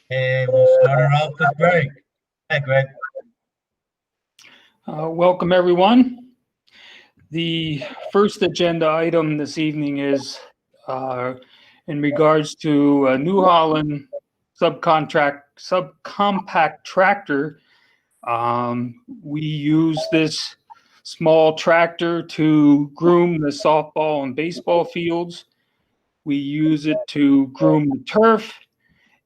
And we'll start it off with Greg. Hi, Greg. Welcome, everyone. The first agenda item this evening is in regards to a New Holland subcompact tractor. We use this small tractor to groom the softball and baseball fields. We use it to groom the turf,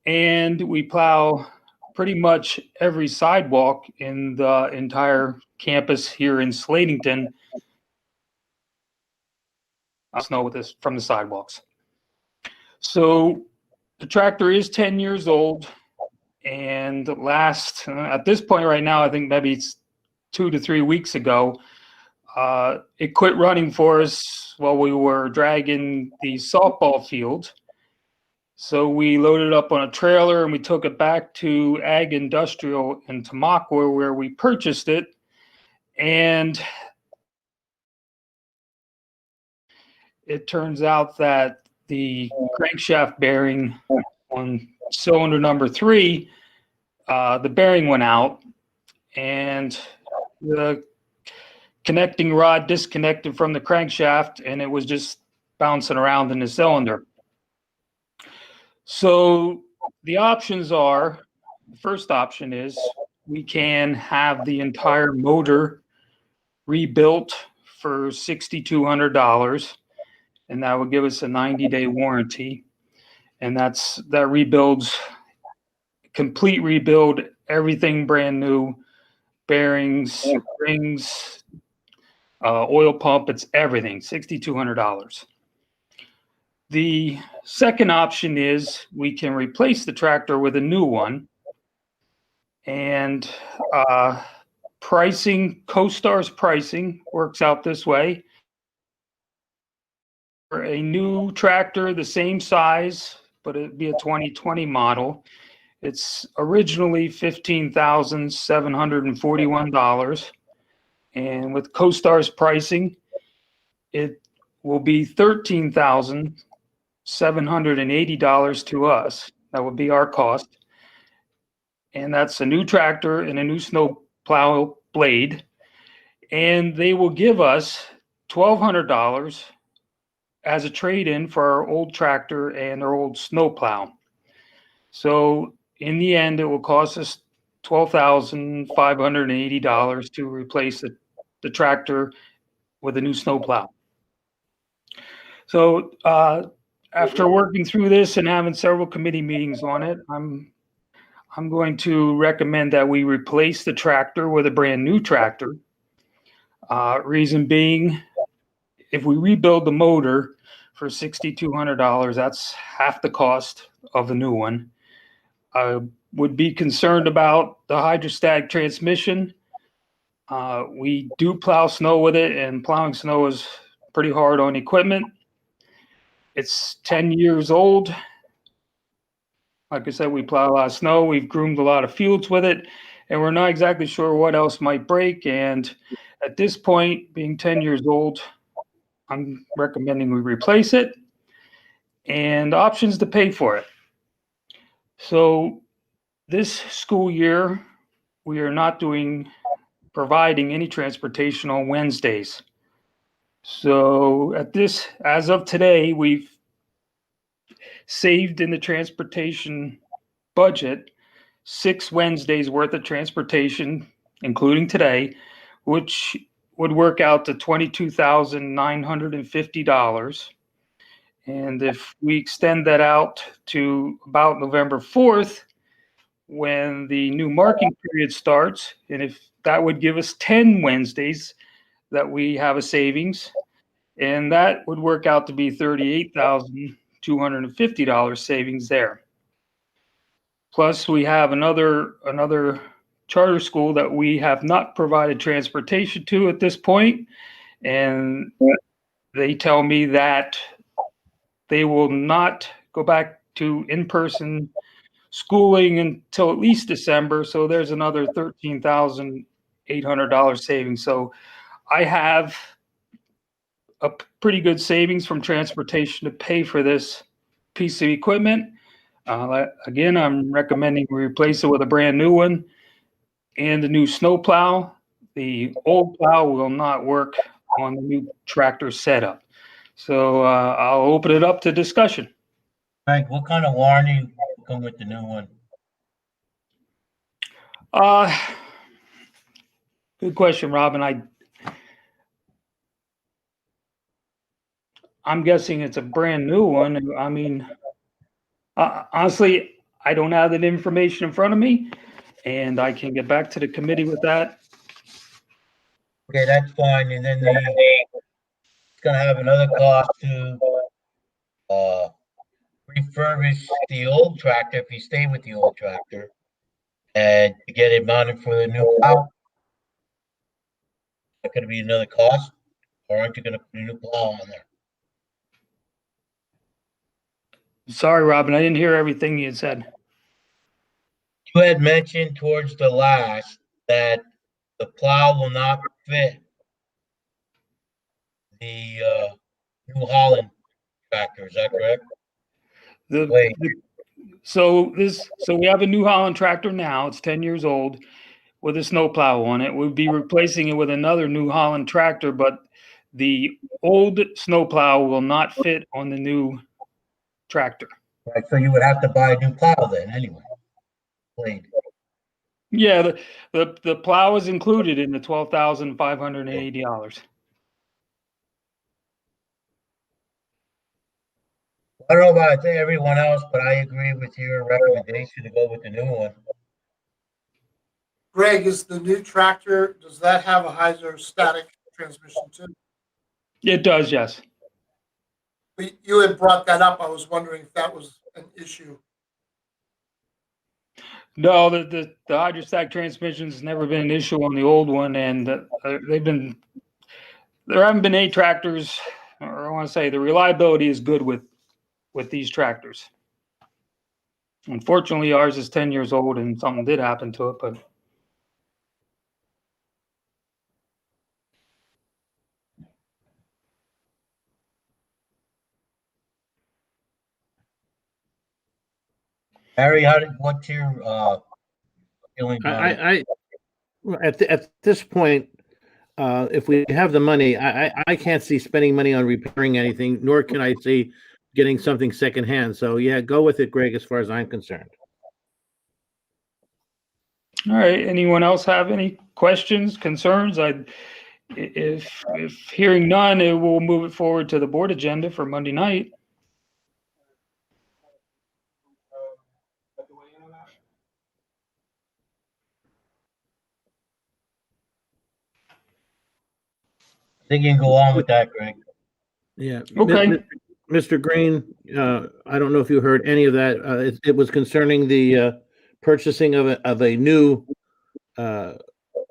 and we plow pretty much every sidewalk in the entire campus here in Slatington. Snow with this from the sidewalks. So the tractor is 10 years old, and at this point right now, I think maybe it's 2 to 3 weeks ago, it quit running for us while we were dragging the softball field. So we loaded it up on a trailer and we took it back to Ag Industrial in Tamaqua, where we purchased it. And it turns out that the crankshaft bearing on cylinder number 3, the bearing went out and the connecting rod disconnected from the crankshaft, and it was just bouncing around in the cylinder. So the options are, the first option is we can have the entire motor rebuilt for $6,200, and that would give us a 90-day warranty. And that rebuilds, complete rebuild, everything brand new, bearings, rings, oil pump, it's everything, $6,200. The second option is we can replace the tractor with a new one. And pricing, CoStar's pricing works out this way. For a new tractor, the same size, but it'd be a 2020 model, it's originally $15,741. And with CoStar's pricing, it will be $13,780 to us. That would be our cost. And that's a new tractor and a new snow plow blade. And they will give us $1,200 as a trade-in for our old tractor and our old snow plow. So in the end, it will cost us $12,580 to replace the tractor with a new snow plow. So after working through this and having several committee meetings on it, I'm going to recommend that we replace the tractor with a brand new tractor. Reason being, if we rebuild the motor for $6,200, that's half the cost of the new one. I would be concerned about the hydrostatic transmission. We do plow snow with it, and plowing snow is pretty hard on equipment. It's 10 years old. Like I said, we plow a lot of snow. We've groomed a lot of fields with it, and we're not exactly sure what else might break. And at this point, being 10 years old, I'm recommending we replace it, and options to pay for it. So this school year, we are not providing any transportation on Wednesdays. So as of today, we've saved in the transportation budget 6 Wednesdays worth of transportation, including today, which would work out to $22,950. And if we extend that out to about November 4th, when the new marking period starts, and if that would give us 10 Wednesdays that we have a savings, and that would work out to be $38,250 savings there. Plus, we have another charter school that we have not provided transportation to at this point, and they tell me that they will not go back to in-person schooling until at least December. So there's another $13,800 savings. So I have a pretty good savings from transportation to pay for this piece of equipment. Again, I'm recommending we replace it with a brand new one and the new snow plow. The old plow will not work on the new tractor setup. So I'll open it up to discussion. Frank, what kind of warranty will come with the new one? Good question, Robin. I'm guessing it's a brand new one. I mean, honestly, I don't have that information in front of me, and I can get back to the committee with that. Okay, that's fine. And then it's gonna have another cost to refurbish the old tractor if you stay with the old tractor and to get it mounted for the new plow. That's gonna be another cost, or aren't you gonna put a new plow on there? Sorry, Robin, I didn't hear everything you said. You had mentioned towards the last that the plow will not fit the New Holland tractor. Is that correct? Wait, So we have a New Holland tractor now. It's 10 years old with a snow plow on it. We'll be replacing it with another New Holland tractor, but the old snow plow will not fit on the new tractor. right, so you would have to buy a new plow then anyway. Wait. Yeah, the plow is included in the $12,580. I don't know about everyone else, but I agree with your recommendation to go with the new one. Greg, is the new tractor, does that have a hydrostatic transmission too? It does, yes. You had brought that up. I was wondering if that was an issue. No, the hydrostatic transmission's never been an issue on the old one, and there haven't been any tractors, or I want to say the reliability is good with these tractors. Unfortunately, ours is 10 years old and something did happen to it, but Harry, what's your feelings on it? At this point, if we have the money, I can't see spending money on repairing anything, nor can I see getting something secondhand. So yeah, go with it, Greg, as far as I'm concerned. all right. Anyone else have any questions, concerns? If hearing none, it will move it forward to the board agenda for Monday night. I think you can go on with that, Greg. Yeah. Okay. Mr. Green, I don't know if you heard any of that. It was concerning the purchasing of a new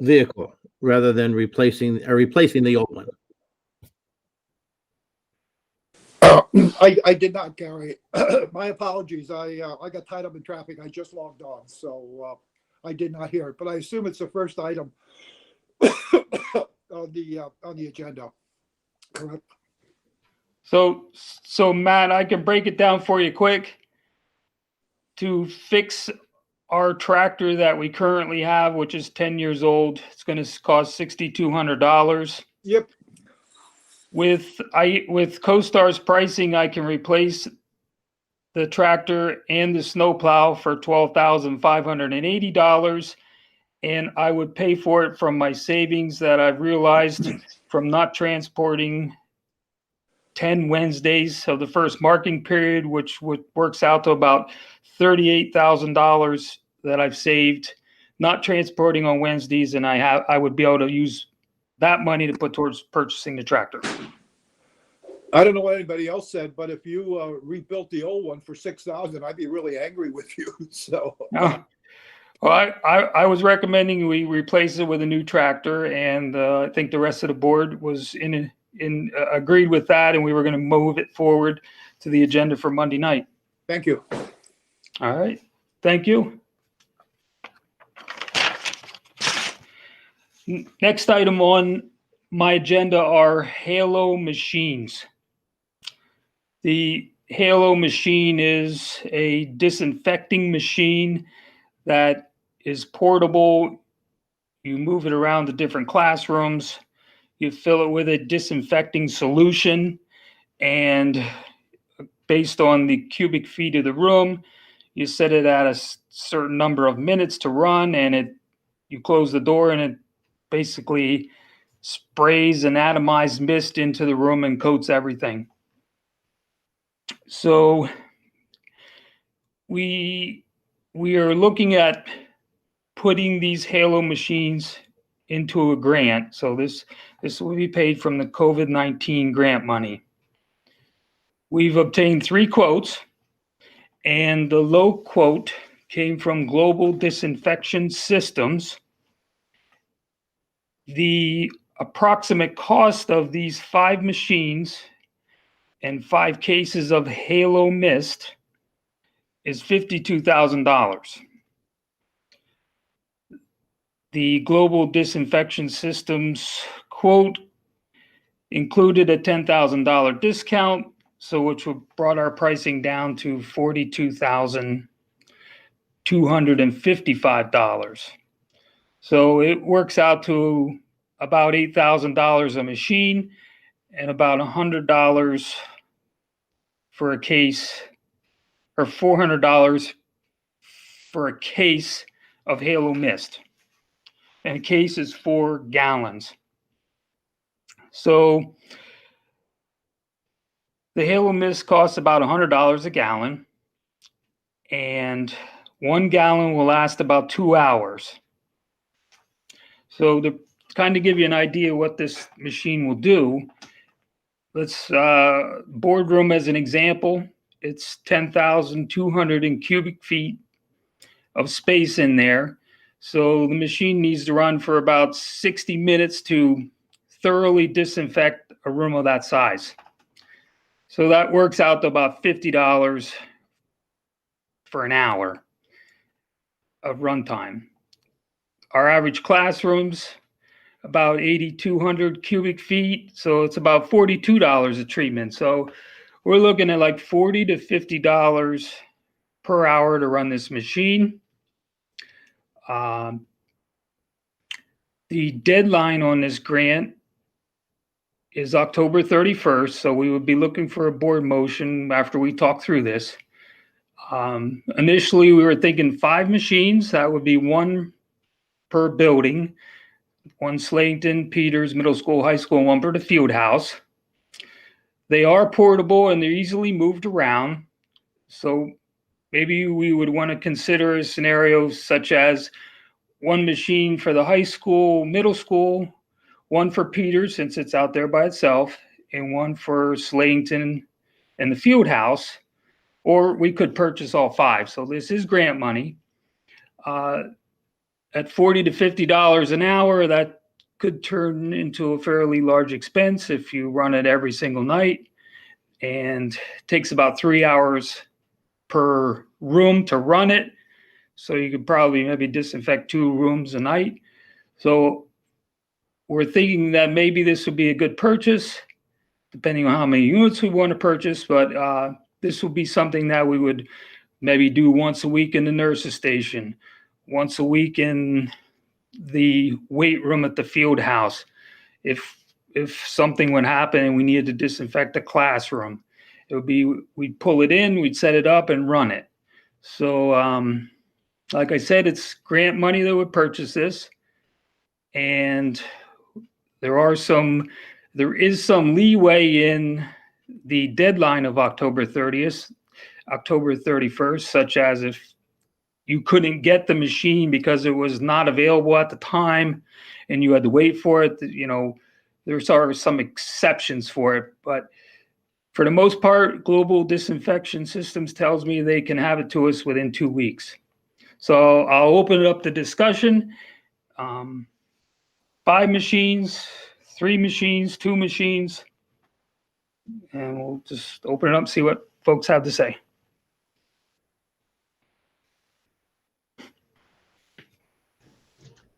vehicle rather than replacing the old one. I did not, Gary. My apologies. I got tied up in traffic. I just logged on, so I did not hear it. But I assume it's the first item on the agenda. Correct. So Matt, I can break it down for you quick. To fix our tractor that we currently have, which is 10 years old, it's going to cost $6,200. Yep. With CoStar's pricing, I can replace the tractor and the snowplow for $12,580, and I would pay for it from my savings that I've realized from not transporting 10 Wednesdays of the first marking period, which works out to about $38,000 that I've saved not transporting on Wednesdays, and I would be able to use that money to put towards purchasing the tractor. I don't know what anybody else said, but if you rebuilt the old one for $6,000, I'd be really angry with you. So, Well, I was recommending we replace it with a new tractor, and I think the rest of the board was agreed with that, and we were going to move it forward to the agenda for Monday night. thank you. All right, thank you. Next item on my agenda are Halo machines. The Halo machine is a disinfecting machine that is portable. You move it around the different classrooms. You fill it with a disinfecting solution, and based on the cubic feet of the room, you set it at a certain number of minutes to run, and you close the door, and it basically sprays an atomized mist into the room and coats everything. So we are looking at putting these Halo machines into a grant. So this will be paid from the COVID-19 grant money. We've obtained 3 quotes, and the low quote came from Global Disinfection Systems. The approximate cost of these 5 machines and 5 cases of Halo mist is $52,000. The Global Disinfection Systems quote included a $10,000 discount, so which brought our pricing down to $42,255. So it works out to about $8,000 a machine and about $100 for a case, or $400 for a case of Halo mist. And a case is 4 gallons. So the Halo mist costs about $100 a gallon, and 1 gallon will last about 2 hours. So to kind of give you an idea what this machine will do, let's boardroom as an example. It's 10,200 in cubic feet of space in there. So the machine needs to run for about 60 minutes to thoroughly disinfect a room of that size. So that works out to about $50 for an hour of runtime. Our average classrooms, about 8,200 cubic feet. So it's about $42 a treatment. So we're looking at like $40 to $50 per hour to run this machine. The deadline on this grant is October 31st. So we would be looking for a board motion after we talk through this. Initially, we were thinking 5 machines. That would be 1 per building. 1 Slayton, Peters, Middle School, High School, and 1 for the field house. They are portable and they're easily moved around. So maybe we would want to consider a scenario such as 1 machine for the high school, middle school, 1 for Peters since it's out there by itself, and 1 for Slayton and the field house. Or we could purchase all 5. So this is grant money. At $40 to $50 an hour, that could turn into a fairly large expense if you run it every single night, and it takes about 3 hours per room to run it. So you could probably maybe disinfect 2 rooms a night. So we're thinking that maybe this would be a good purchase, depending on how many units we want to purchase, but this will be something that we would maybe do once a week in the nurses station, once a week in the weight room at the field house. If something would happen and we needed to disinfect the classroom, it would be, we'd pull it in, we'd set it up and run it. So like I said, it's grant money that would purchase this, and there is some leeway in the deadline of October 30th, October 31st, such as if you couldn't get the machine because it was not available at the time and you had to wait for it, you know, there's always some exceptions for it. But for the most part, Global Disinfection Systems tells me they can have it to us within 2 weeks. So I'll open it up to discussion. 5 machines, 3 machines, 2 machines, and we'll just open it up and see what folks have to say.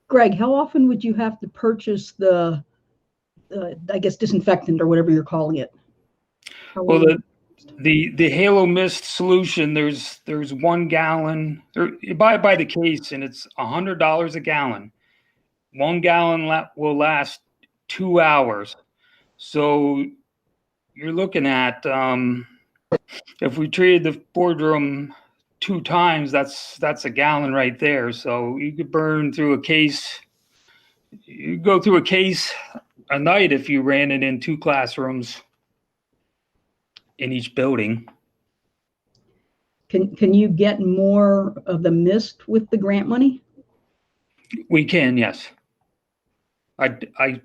Greg, how often would you have to purchase the, I guess, disinfectant or whatever you're calling it? Well, The Halo Mist solution, there's 1 gallon, you buy it by the case and it's $100 a gallon. 1 gallon will last 2 hours. So you're looking at, if we treated the boardroom 2 times, that's a gallon right there. So you could burn through a case. You go through a case a night if you ran it in 2 classrooms in each building. Can you get more of the mist with the grant money? We can, yes. I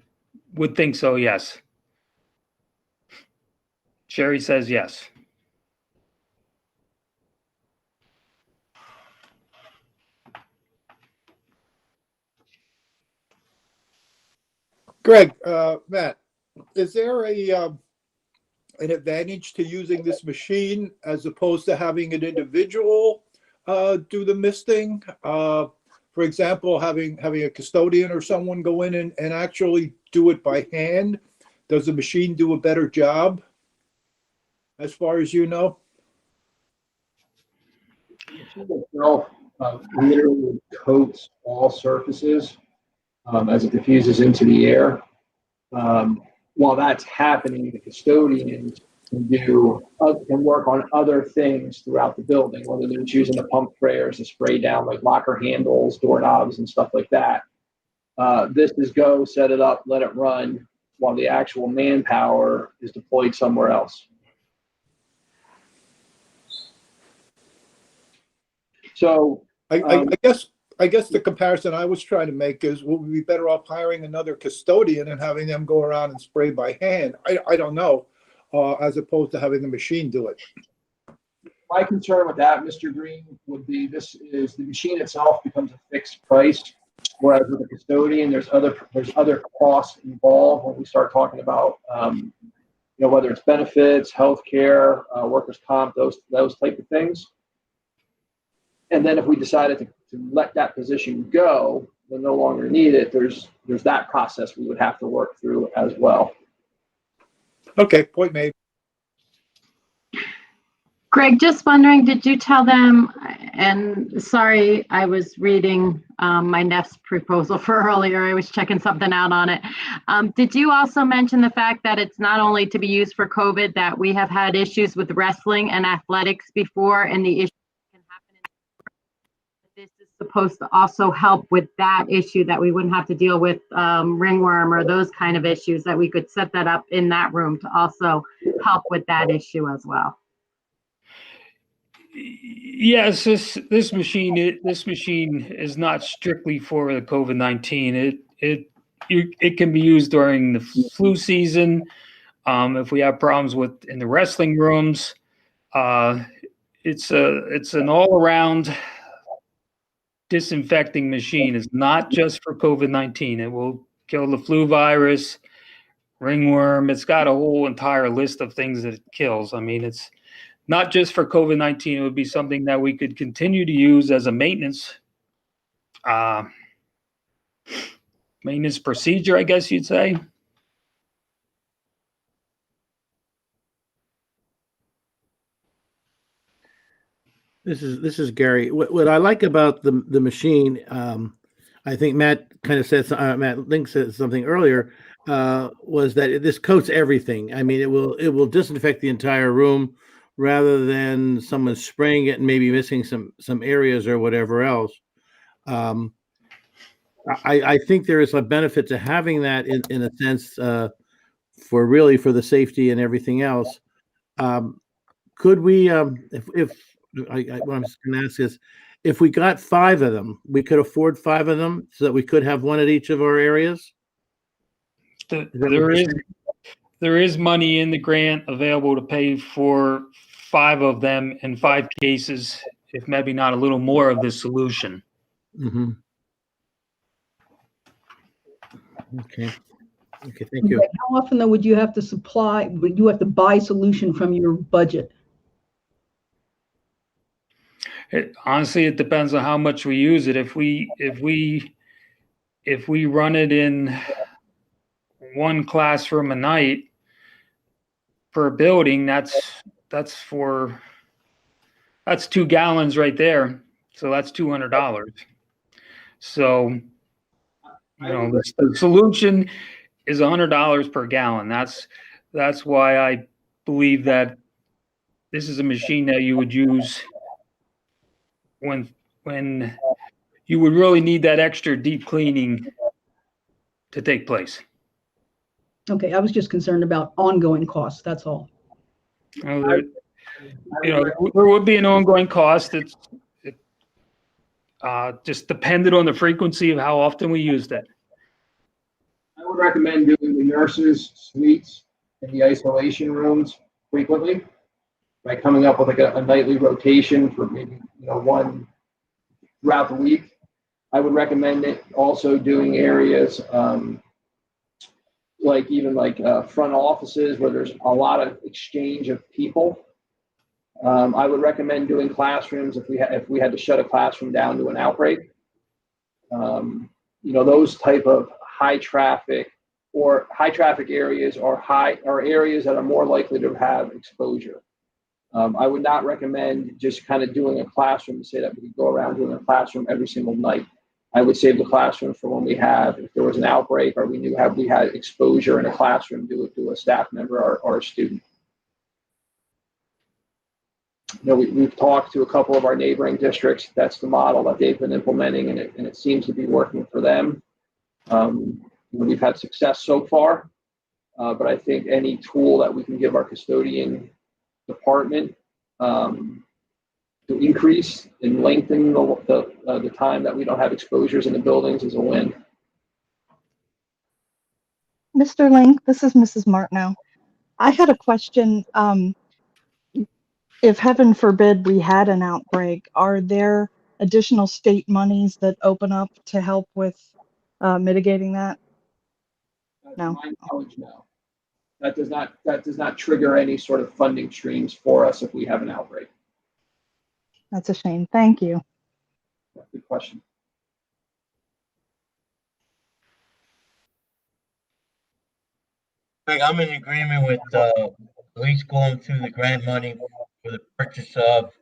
would think so, yes. Sherry says yes. Greg, Matt, is there an advantage to using this machine as opposed to having an individual do the misting? For example, having a custodian or someone go in and actually do it by hand? Does the machine do a better job, as far as you know? Itself literally coats all surfaces as it diffuses into the air. While that's happening, the custodians can work on other things throughout the building, whether they're using the pump sprayers to spray down like locker handles, doorknobs, and stuff like that. This is go, set it up, let it run, while the actual manpower is deployed somewhere else. So I guess the comparison I was trying to make is, would we be better off hiring another custodian and having them go around and spray by hand? I don't know, as opposed to having the machine do it. my concern with that, Mr. Green, would be the machine itself becomes a fixed price, whereas with the custodian, there's other costs involved when we start talking about whether it's benefits, healthcare, workers' comp, those type of things. And then if we decided to let that position go, and no longer need it, there's that process we would have to work through as well. Okay, point made. Greg, just wondering, did you tell them, and sorry, I was reading my NEF's proposal for earlier. I was checking something out on it. Did you also mention the fact that it's not only to be used for COVID, that we have had issues with wrestling and athletics before, and the issue can happen this is supposed to also help with that issue, that we wouldn't have to deal with ringworm or those kind of issues, that we could set that up in that room to also help with that issue as well? Yes, this machine is not strictly for the COVID-19. It can be used during the flu season. If we have problems in the wrestling rooms, it's an all-around disinfecting machine. It's not just for COVID-19. It will kill the flu virus, ringworm. It's got a whole entire list of things that it kills. I mean, it's not just for COVID-19. It would be something that we could continue to use as a maintenance procedure, I guess you'd say. This is Gary. What I like about the machine, I think Matt kind of said, Matt Link said something earlier, was that this coats everything. I mean, it will disinfect the entire room, rather than someone spraying it and maybe missing some areas or whatever else. I think there is a benefit to having that in a sense, for the safety and everything else. Could we, what I'm going to ask is, if we got 5 of them, we could afford 5 of them so that we could have one at each of our areas? There is money in the grant available to pay for 5 of them in 5 cases, if maybe not a little more of the solution. Mm-hmm. Okay, thank you. How often though would you have to buy solution from your budget? Honestly, it depends on how much we use it. If we run it in one classroom a night per building, that's that's 2 gallons right there. So that's $200. So, you know, the solution is $100 per gallon. That's why I believe that this is a machine that you would use when you would really need that extra deep cleaning to take place. Okay, I was just concerned about ongoing costs, that's all. There would be an ongoing cost. It's just depended on the frequency of how often we used it. I would recommend doing the nurses' suites and the isolation rooms frequently by coming up with like a nightly rotation for maybe one throughout the week. I would recommend it also doing areas like even like front offices where there's a lot of exchange of people. I would recommend doing classrooms if we had to shut a classroom down to an outbreak. Those type of high traffic areas are areas that are more likely to have exposure. I would not recommend just kind of doing a classroom to say that we could go around doing a classroom every single night. I would save the classroom for when if there was an outbreak or we had exposure in a classroom to a staff member or a student. We've talked to a couple of our neighboring districts. That's the model that they've been implementing, and it seems to be working for them. We've had success so far, but I think any tool that we can give our custodian department to increase and lengthen the time that we don't have exposures in the buildings is a win. Mr. Link, this is Mrs. Martineau. I had a question. If heaven forbid we had an outbreak, are there additional state monies that open up to help with mitigating that? No. To my knowledge, no. That does not trigger any sort of funding streams for us if we have an outbreak. That's a shame. Thank you. Good question. Greg, I'm in agreement with at least going through the grant money for the purchase of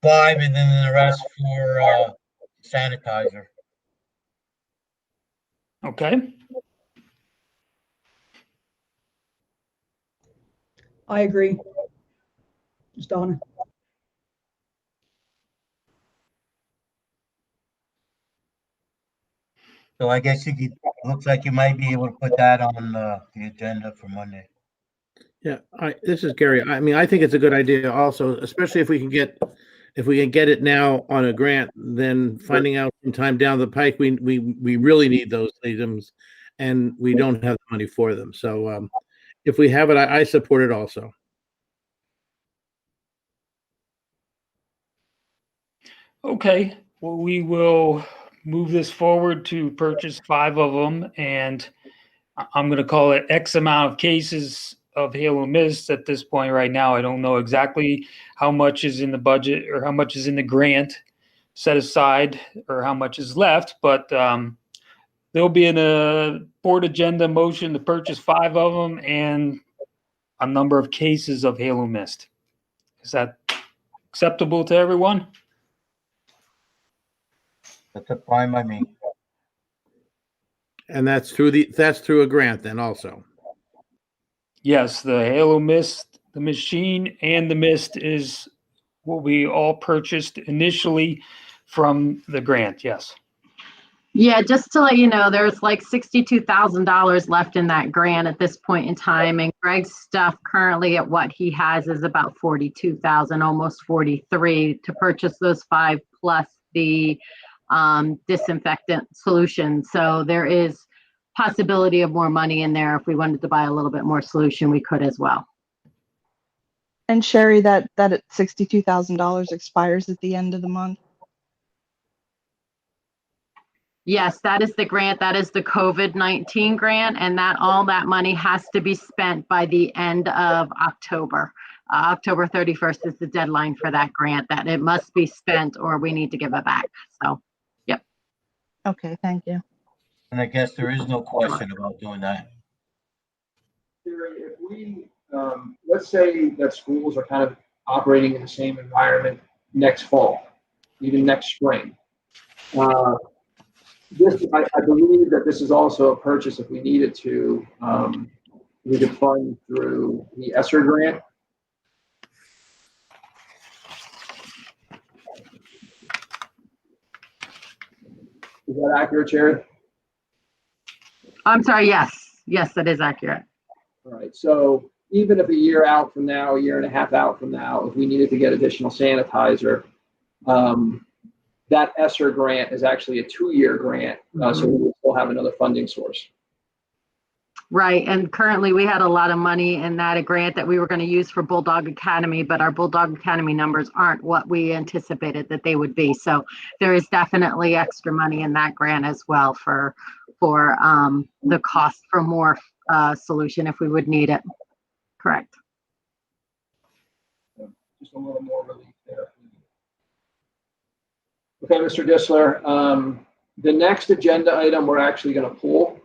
5 and then the rest for sanitizer. Okay. I agree. Ms. Donna. So I guess looks like you might be able to put that on the agenda for Monday. Yeah, this is Gary. I mean, I think it's a good idea also, especially if we can get it now on a grant, then finding out sometime down the pike, we really need those items and we don't have the money for them. So if we have it, I support it also. Okay, well, we will move this forward to purchase 5 of them, and I'm going to call it X amount of cases of Halo Mist at this point right now. I don't know exactly how much is in the budget or how much is in the grant set aside or how much is left, but there'll be a board agenda motion to purchase 5 of them and a number of cases of Halo Mist. Is that acceptable to everyone? That's fine by me. And that's through a grant then also. Yes, the Halo Mist, the machine and the mist is what we all purchased initially from the grant. Yes. Yeah, just to let you know, there's like $62,000 left in that grant at this point in time, and Greg's stuff currently at what he has is about 42,000, almost 43, to purchase those 5 plus the disinfectant solution. So there is possibility of more money in there. If we wanted to buy a little bit more solution, we could as well. And Sherry, that $62,000 expires at the end of the month. Yes, that is the grant. That is the COVID-19 grant, and that all that money has to be spent by the end of October. October 31st is the deadline for that grant, that it must be spent or we need to give it back. So, yep. Okay, thank you. And I guess there is no question about doing that. If we let's say that schools are kind of operating in the same environment next fall, even next spring. I believe that this is also a purchase if we needed to, we could fund through the ESSER grant. Is that accurate, Sherry? I'm sorry, yes, that is accurate. All right, so even if a year out from now, a year and a half out from now, if we needed to get additional sanitizer, that ESSER grant is actually a 2-year grant, so we will still have another funding source. Right, and currently we had a lot of money in that, a grant that we were going to use for Bldg Academy, but our Bldg Academy numbers aren't what we anticipated that they would be. So there is definitely extra money in that grant as well for the cost for more solution if we would need it. Correct. Just a little more relief there. Okay, Mr. Dissler, the next agenda item we're actually going to pull.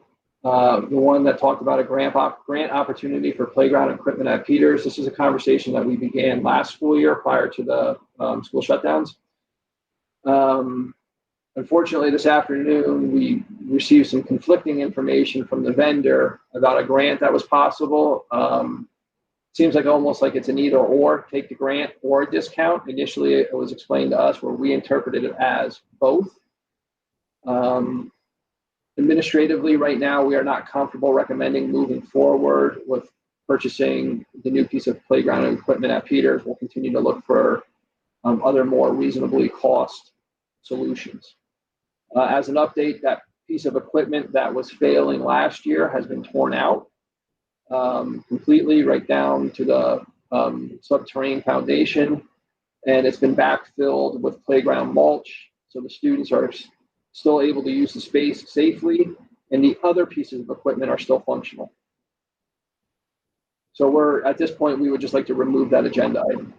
The one that talked about a grant opportunity for playground equipment at Peters. This is a conversation that we began last school year prior to the school shutdowns. Unfortunately, this afternoon, we received some conflicting information from the vendor about a grant that was possible. Seems like almost like it's an either or, take the grant or a discount. Initially, it was explained to us where we interpreted it as both. Administratively, right now, we are not comfortable recommending moving forward with purchasing the new piece of playground equipment at Peters. We'll continue to look for other more reasonably cost solutions. As an update, that piece of equipment that was failing last year has been torn out completely, right down to the subterranean foundation, and it's been backfilled with playground mulch, so the students are still able to use the space safely, and the other pieces of equipment are still functional. So we're, at this point, we would just like to remove that agenda item.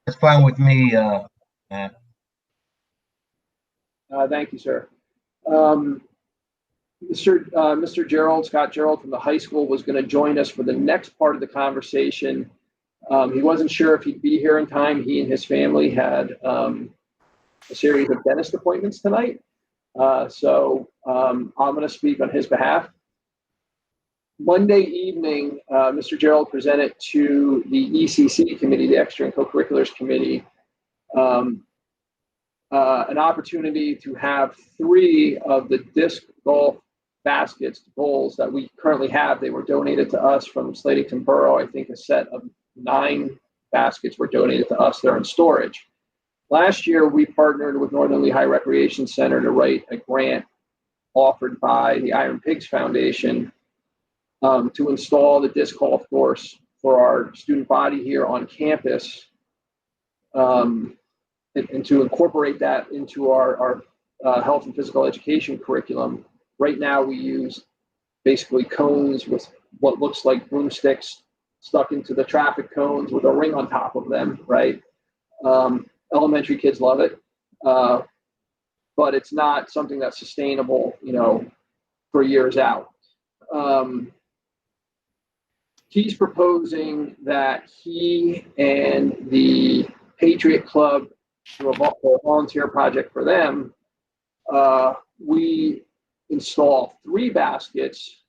That's fine with me, Matt. Thank you, sir. Mr. Gerald, Scott Gerald from the high school was going to join us for the next part of the conversation. He wasn't sure if he'd be here in time. He and his family had a series of dentist appointments tonight. So I'm going to speak on his behalf. Monday evening, Mr. Gerald presented to the ECC committee, the Extra and Co-Curriculars committee, an opportunity to have 3 of the disc golf baskets, bowls that we currently have. They were donated to us from Slatington Borough. I think a set of 9 baskets were donated to us. They're in storage. Last year, we partnered with Northern Lehigh Recreation Center to write a grant offered by the Iron Pigs Foundation to install the disc golf course for our student body here on campus, and to incorporate that into our health and physical education curriculum. Right now, we use basically cones with what looks like broomsticks stuck into the traffic cones with a ring on top of them, right? Elementary kids love it, but it's not something that's sustainable, for years out. He's proposing that he and the Patriot Club, through a volunteer project for them, we install 3 baskets,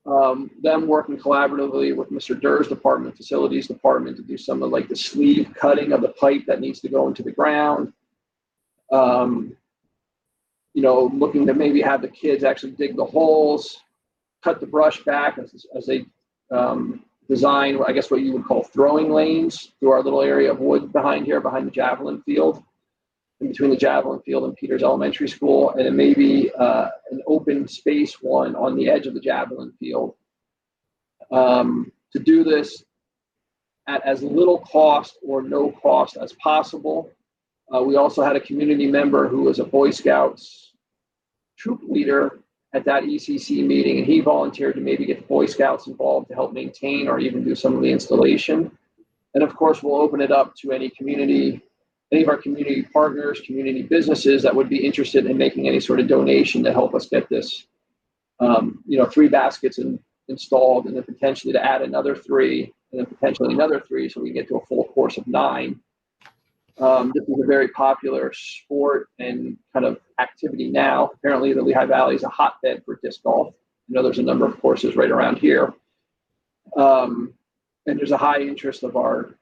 them working collaboratively with Mr. Durr's department, facilities department, to do some of like the sleeve cutting of the pipe that needs to go into the ground. Looking to maybe have the kids actually dig the holes, cut the brush back as they design, I guess, what you would call throwing lanes through our little area of wood behind the javelin field, in between the javelin field and Peters Elementary School, and then maybe an open space one on the edge of the javelin field. To do this at as little cost or no cost as possible. We also had a community member who was a Boy Scouts troop leader at that ECC meeting, and he volunteered to maybe get the Boy Scouts involved to help maintain or even do some of the installation. And of course, we'll open it up to any of our community partners, community businesses that would be interested in making any sort of donation to help us get this, 3 baskets installed, and then potentially to add another 3, and then potentially another 3, so we can get to a full course of 9. This is a very popular sport and kind of activity now. Apparently, the Lehigh Valley is a hotbed for disc golf. I know there's a number of courses right around here, and there's a high interest of our,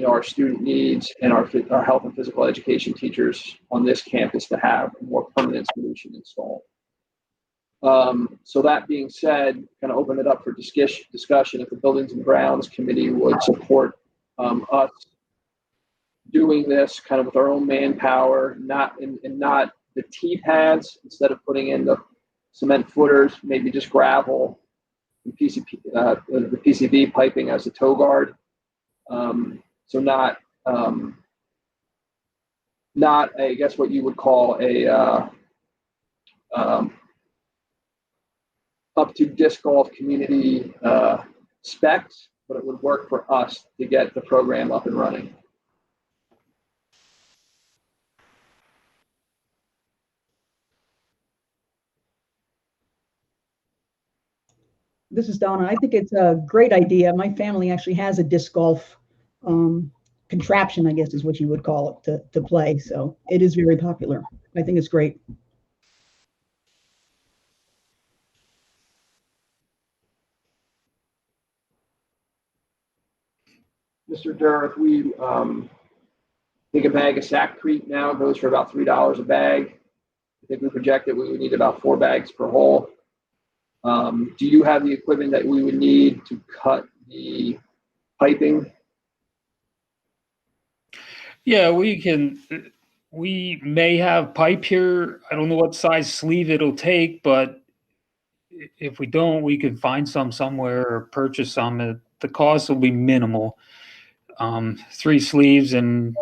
our student needs and our health and physical education teachers on this campus to have a more permanent solution installed. So that being said, kind of open it up for discussion if the Buildings and Grounds Committee would support us doing this kind of with our own manpower, not the T-pads, instead of putting in the cement footers, maybe just gravel and the PCV piping as a toe guard. So not I guess what you would call a up to disc golf community specs, but it would work for us to get the program up and running. This is Donna. I think it's a great idea. My family actually has a disc golf contraption, I guess is what you would call it, to play. So it is very popular. I think it's great. Mr. Durr, if we think a bag of Sackcrete now goes for about $3 a bag. I think we projected we would need about 4 bags per hole. Do you have the equipment that we would need to cut the piping? Yeah, we may have pipe here. I don't know what size sleeve it'll take, but if we don't, we can find some somewhere or purchase some. The cost will be minimal. 3 sleeves and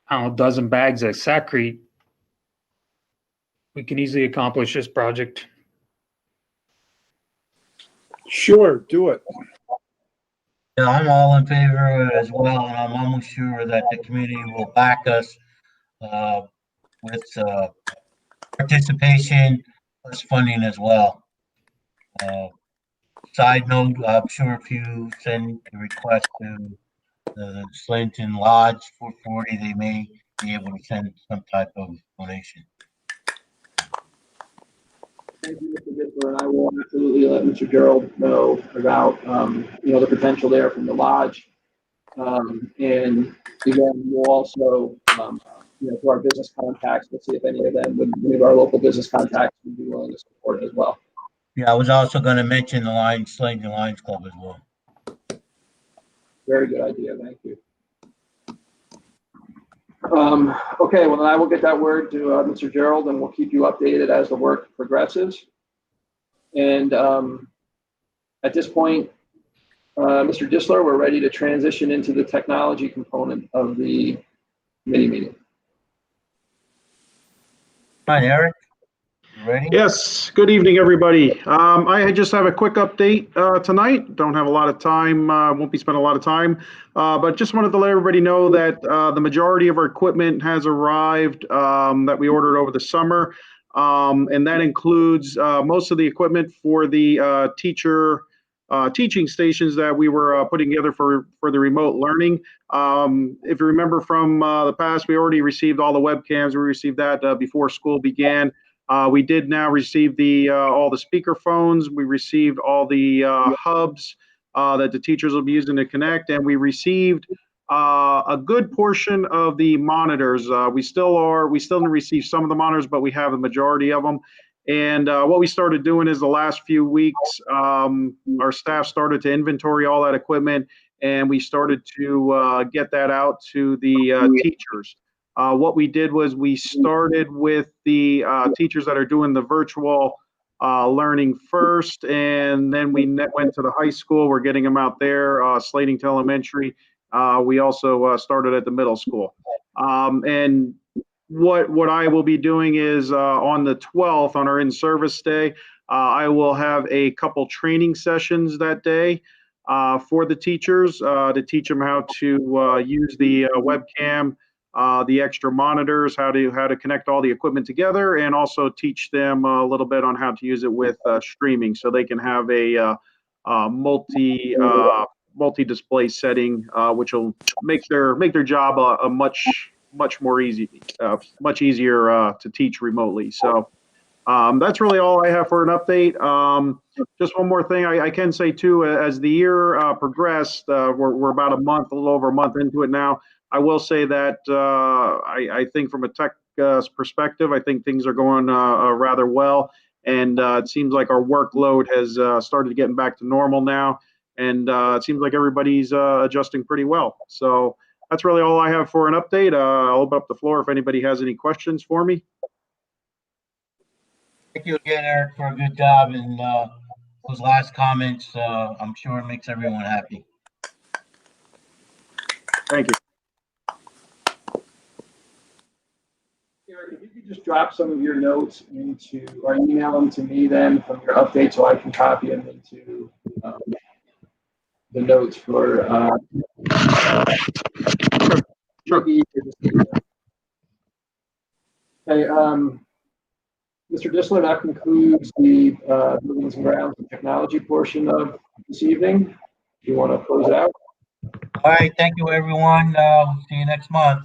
I don't know, a dozen bags of Sackcrete. We can easily accomplish this project. Sure, do it. Yeah, I'm all in favor of it as well, and I'm almost sure that the community will back us with participation plus funding as well. Side note, I'm sure if you send a request to the Slayton Lodge 440, they may be able to send some type of donation. Thank you, Mr. Giffler, and I will absolutely let Mr. Gerald know about the potential there from the lodge. And again, we'll also through our business contacts, we'll see if any of our local business contacts would be willing to support it as well. Yeah, I was also going to mention the Slayton Lions Club as well. Very good idea. Thank you. Okay, well, then I will get that word to Mr. Gerald, and we'll keep you updated as the work progresses. And at this point, Mr. Disler, we're ready to transition into the technology component of the committee meeting. Hi, Eric. You ready? Yes, good evening, everybody. I just have a quick update tonight. Don't have a lot of time, won't be spending a lot of time, but just wanted to let everybody know that the majority of our equipment has arrived that we ordered over the summer, and that includes most of the equipment for the teaching stations that we were putting together for the remote learning. If you remember from the past, we already received all the webcams. We received that before school began. We did now receive all the speaker phones. We received all the hubs that the teachers will be using to connect, and we received a good portion of the monitors. We still didn't receive some of the monitors, but we have the majority of them. And what we started doing is the last few weeks, our staff started to inventory all that equipment, and we started to get that out to the teachers. What we did was we started with the teachers that are doing the virtual learning first, and then we went to the high school. We're getting them out there, Slating to Elementary. We also started at the middle school. And what I will be doing is on the 12th, on our in-service day, I will have a couple training sessions that day for the teachers to teach them how to use the webcam, the extra monitors, how to connect all the equipment together, and also teach them a little bit on how to use it with streaming, so they can have a multi-display setting, which will make their job a much more much easier to teach remotely. So that's really all I have for an update. Just one more thing I can say too, as the year progressed, we're about a little over a month into it now. I will say that I think from a tech perspective, I think things are going rather well. And it seems like our workload has started getting back to normal now. And it seems like everybody's adjusting pretty well. So that's really all I have for an update. I'll open up the floor if anybody has any questions for me. Thank you again, Eric, for a good job. And those last comments, I'm sure it makes everyone happy. Thank you. Eric, if you could just drop some of your notes into, or email them to me then from your update so I can copy them into the notes for Sure. Okay, Mr. Dissler, that concludes the buildings and grounds and technology portion of this evening. Do you want to close it out? All right. Thank you, everyone. See you next month.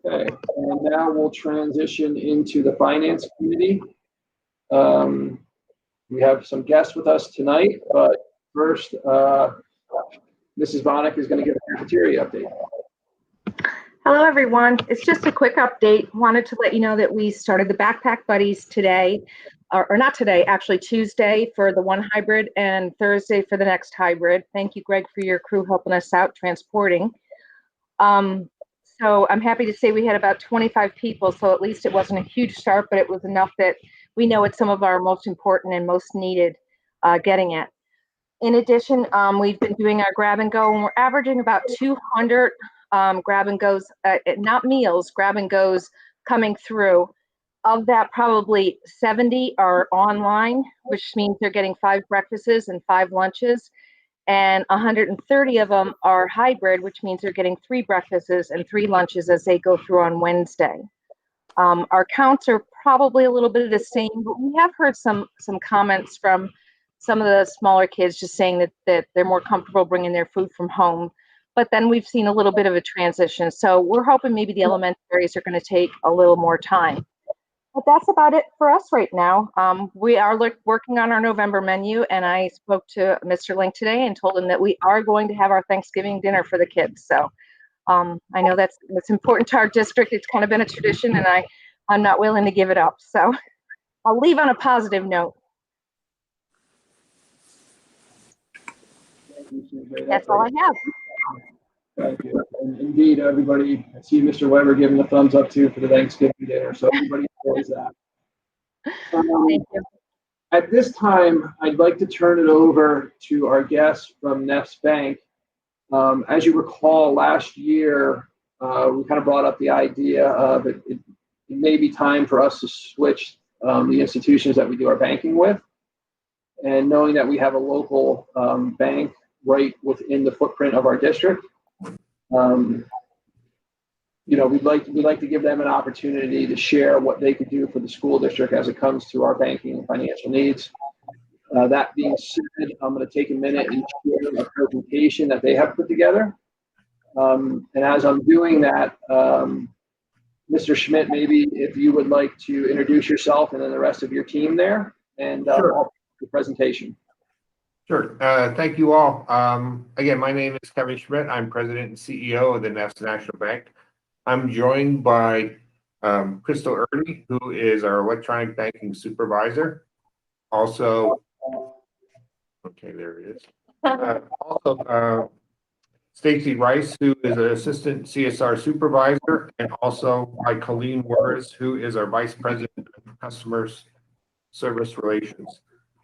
Okay, and now we'll transition into the finance committee. We have some guests with us tonight, but first, Mrs. Bonnick is going to give a cafeteria update. Hello, everyone. It's just a quick update. Wanted to let you know that we started the Backpack Buddies today, or not today, actually Tuesday for the one hybrid and Thursday for the next hybrid. Thank you, Greg, for your crew helping us out transporting. So I'm happy to say we had about 25 people, so at least it wasn't a huge start, but it was enough that we know it's some of our most important and most needed getting it. In addition, we've been doing our grab and go, and we're averaging about 200 grab and goes, not meals, grab and goes coming through. Of that, probably 70 are online, which means they're getting 5 breakfasts and 5 lunches. And 130 of them are hybrid, which means they're getting 3 breakfasts and 3 lunches as they go through on Wednesday. Our counts are probably a little bit of the same, but we have heard some comments from some of the smaller kids just saying that they're more comfortable bringing their food from home. But then we've seen a little bit of a transition. So we're hoping maybe the elementaries are going to take a little more time. But that's about it for us right now. We are working on our November menu, and I spoke to Mr. Link today and told him that we are going to have our Thanksgiving dinner for the kids. So I know that's important to our district. It's kind of been a tradition, and I'm not willing to give it up. So I'll leave on a positive note. That's all I have. Thank you. And indeed, everybody, I see Mr. Weber giving a thumbs up too for the Thanksgiving dinner, so everybody enjoys that. Thank you. At this time, I'd like to turn it over to our guests from Neff's Bank. As you recall, last year, we kind of brought up the idea of it may be time for us to switch the institutions that we do our banking with. And knowing that we have a local bank right within the footprint of our district, we'd like to give them an opportunity to share what they could do for the school district as it comes to our banking and financial needs. That being said, I'm going to take a minute and share a presentation that they have put together. And as I'm doing that, Mr. Schmidt, maybe if you would like to introduce yourself and then the rest of your team there, and Sure. the presentation. Sure. Thank you all. Again, my name is Kevin Schmidt. I'm President and CEO of the Neff's National Bank. I'm joined by Crystal Erdy, who is our electronic banking supervisor. Also, okay, there it is. Also, Stacy Rice, who is an assistant CSR supervisor, and also by Colleen Wurz, who is our vice president of customer service relations.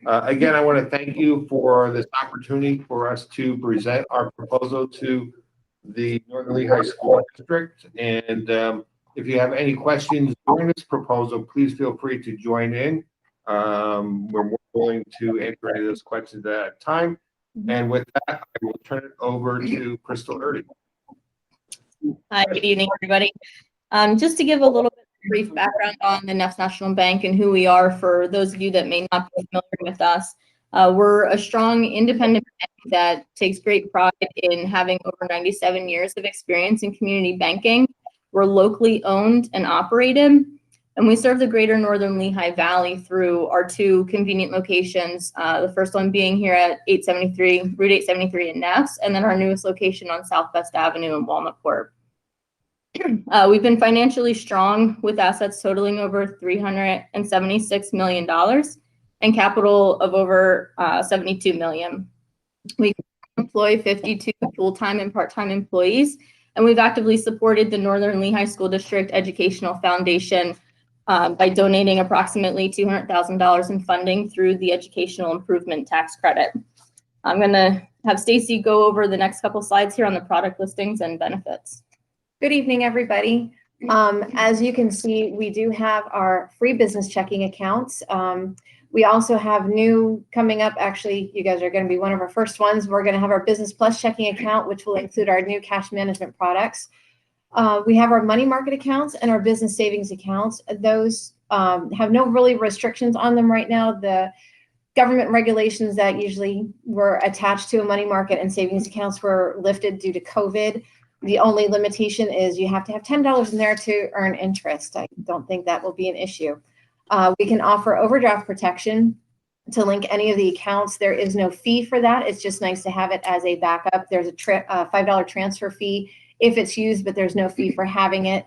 Again, I want to thank you for this opportunity for us to present our proposal to the Northern Lehigh School District. And if you have any questions during this proposal, please feel free to join in. We're more willing to answer any of those questions at that time. And with that, I will turn it over to Crystal Erdy. Hi, good evening, everybody. Just to give a little bit of brief background on the Neff's National Bank and who we are for those of you that may not be familiar with us. We're a strong independent bank that takes great pride in having over 97 years of experience in community banking. We're locally owned and operated, and we serve the greater Northern Lehigh Valley through our 2 convenient locations. The first one being here at Route 873 in Neffs, and then our newest location on Southwest Avenue in Walnutport. We've been financially strong with assets totaling over $376 million and capital of over 72 million. We employ 52 full-time and part-time employees, and we've actively supported the Northern Lehigh School District Educational Foundation by donating approximately $200,000 in funding through the Educational Improvement Tax Credit. I'm going to have Stacy go over the next couple slides here on the product listings and benefits. Good evening, everybody. As you can see, we do have our free business checking accounts. We also have new coming up. Actually, you guys are going to be one of our first ones. We're going to have our Business Plus checking account, which will include our new cash management products. We have our money market accounts and our business savings accounts. Those have no really restrictions on them right now. The government regulations that usually were attached to a money market and savings accounts were lifted due to COVID. The only limitation is you have to have $10 in there to earn interest. I don't think that will be an issue. We can offer overdraft protection to link any of the accounts. There is no fee for that. It's just nice to have it as a backup. There's a $5 transfer fee if it's used, but there's no fee for having it.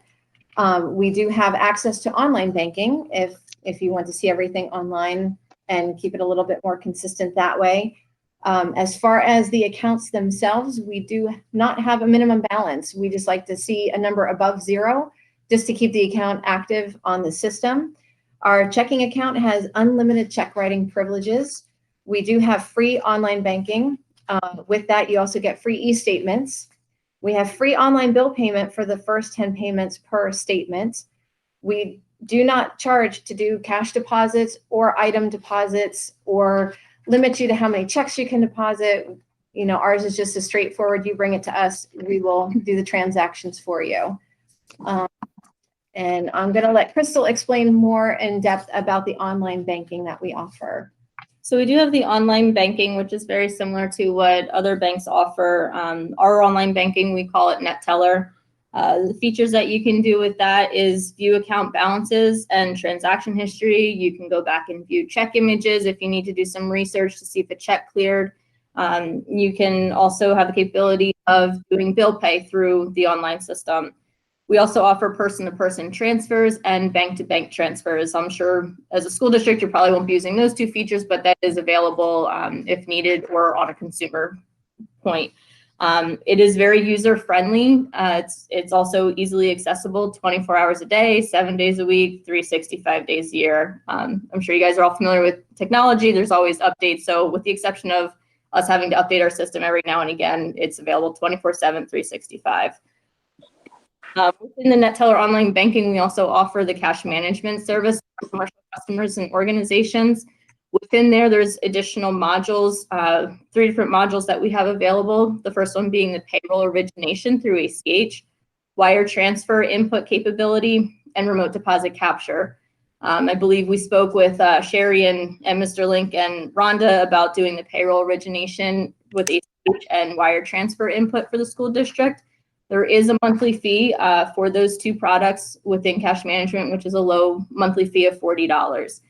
We do have access to online banking if you want to see everything online and keep it a little bit more consistent that way. As far as the accounts themselves, we do not have a minimum balance. We just like to see a number above 0 just to keep the account active on the system. Our checking account has unlimited check writing privileges. We do have free online banking. With that, you also get free e-statements. We have free online bill payment for the first 10 payments per statement. We do not charge to do cash deposits or item deposits or limit you to how many checks you can deposit. You know, ours is just as straightforward. You bring it to us, we will do the transactions for you. And I'm going to let Crystal explain more in depth about the online banking that we offer. So we do have the online banking, which is very similar to what other banks offer. Our online banking, we call it Net Teller. The features that you can do with that is view account balances and transaction history. You can go back and view check images if you need to do some research to see if a check cleared. You can also have the capability of doing bill pay through the online system. We also offer person-to-person transfers and bank-to-bank transfers. I'm sure as a school district, you probably won't be using those 2 features, but that is available if needed or on a consumer point. It is very user-friendly. It's also easily accessible 24 hours a day, 7 days a week, 365 days a year. I'm sure you guys are all familiar with technology. There's always updates. So with the exception of us having to update our system every now and again, it's available 24/7, 365. Within the Net Teller online banking, we also offer the cash management service for commercial customers and organizations. Within there, there's additional modules, 3 different modules that we have available. The first one being the payroll origination through ACH, wire transfer input capability, and remote deposit capture. I believe we spoke with Sherry and Mr. Link and Rhonda about doing the payroll origination with ACH and wire transfer input for the school district. There is a monthly fee for those 2 products within cash management, which is a low monthly fee of $40.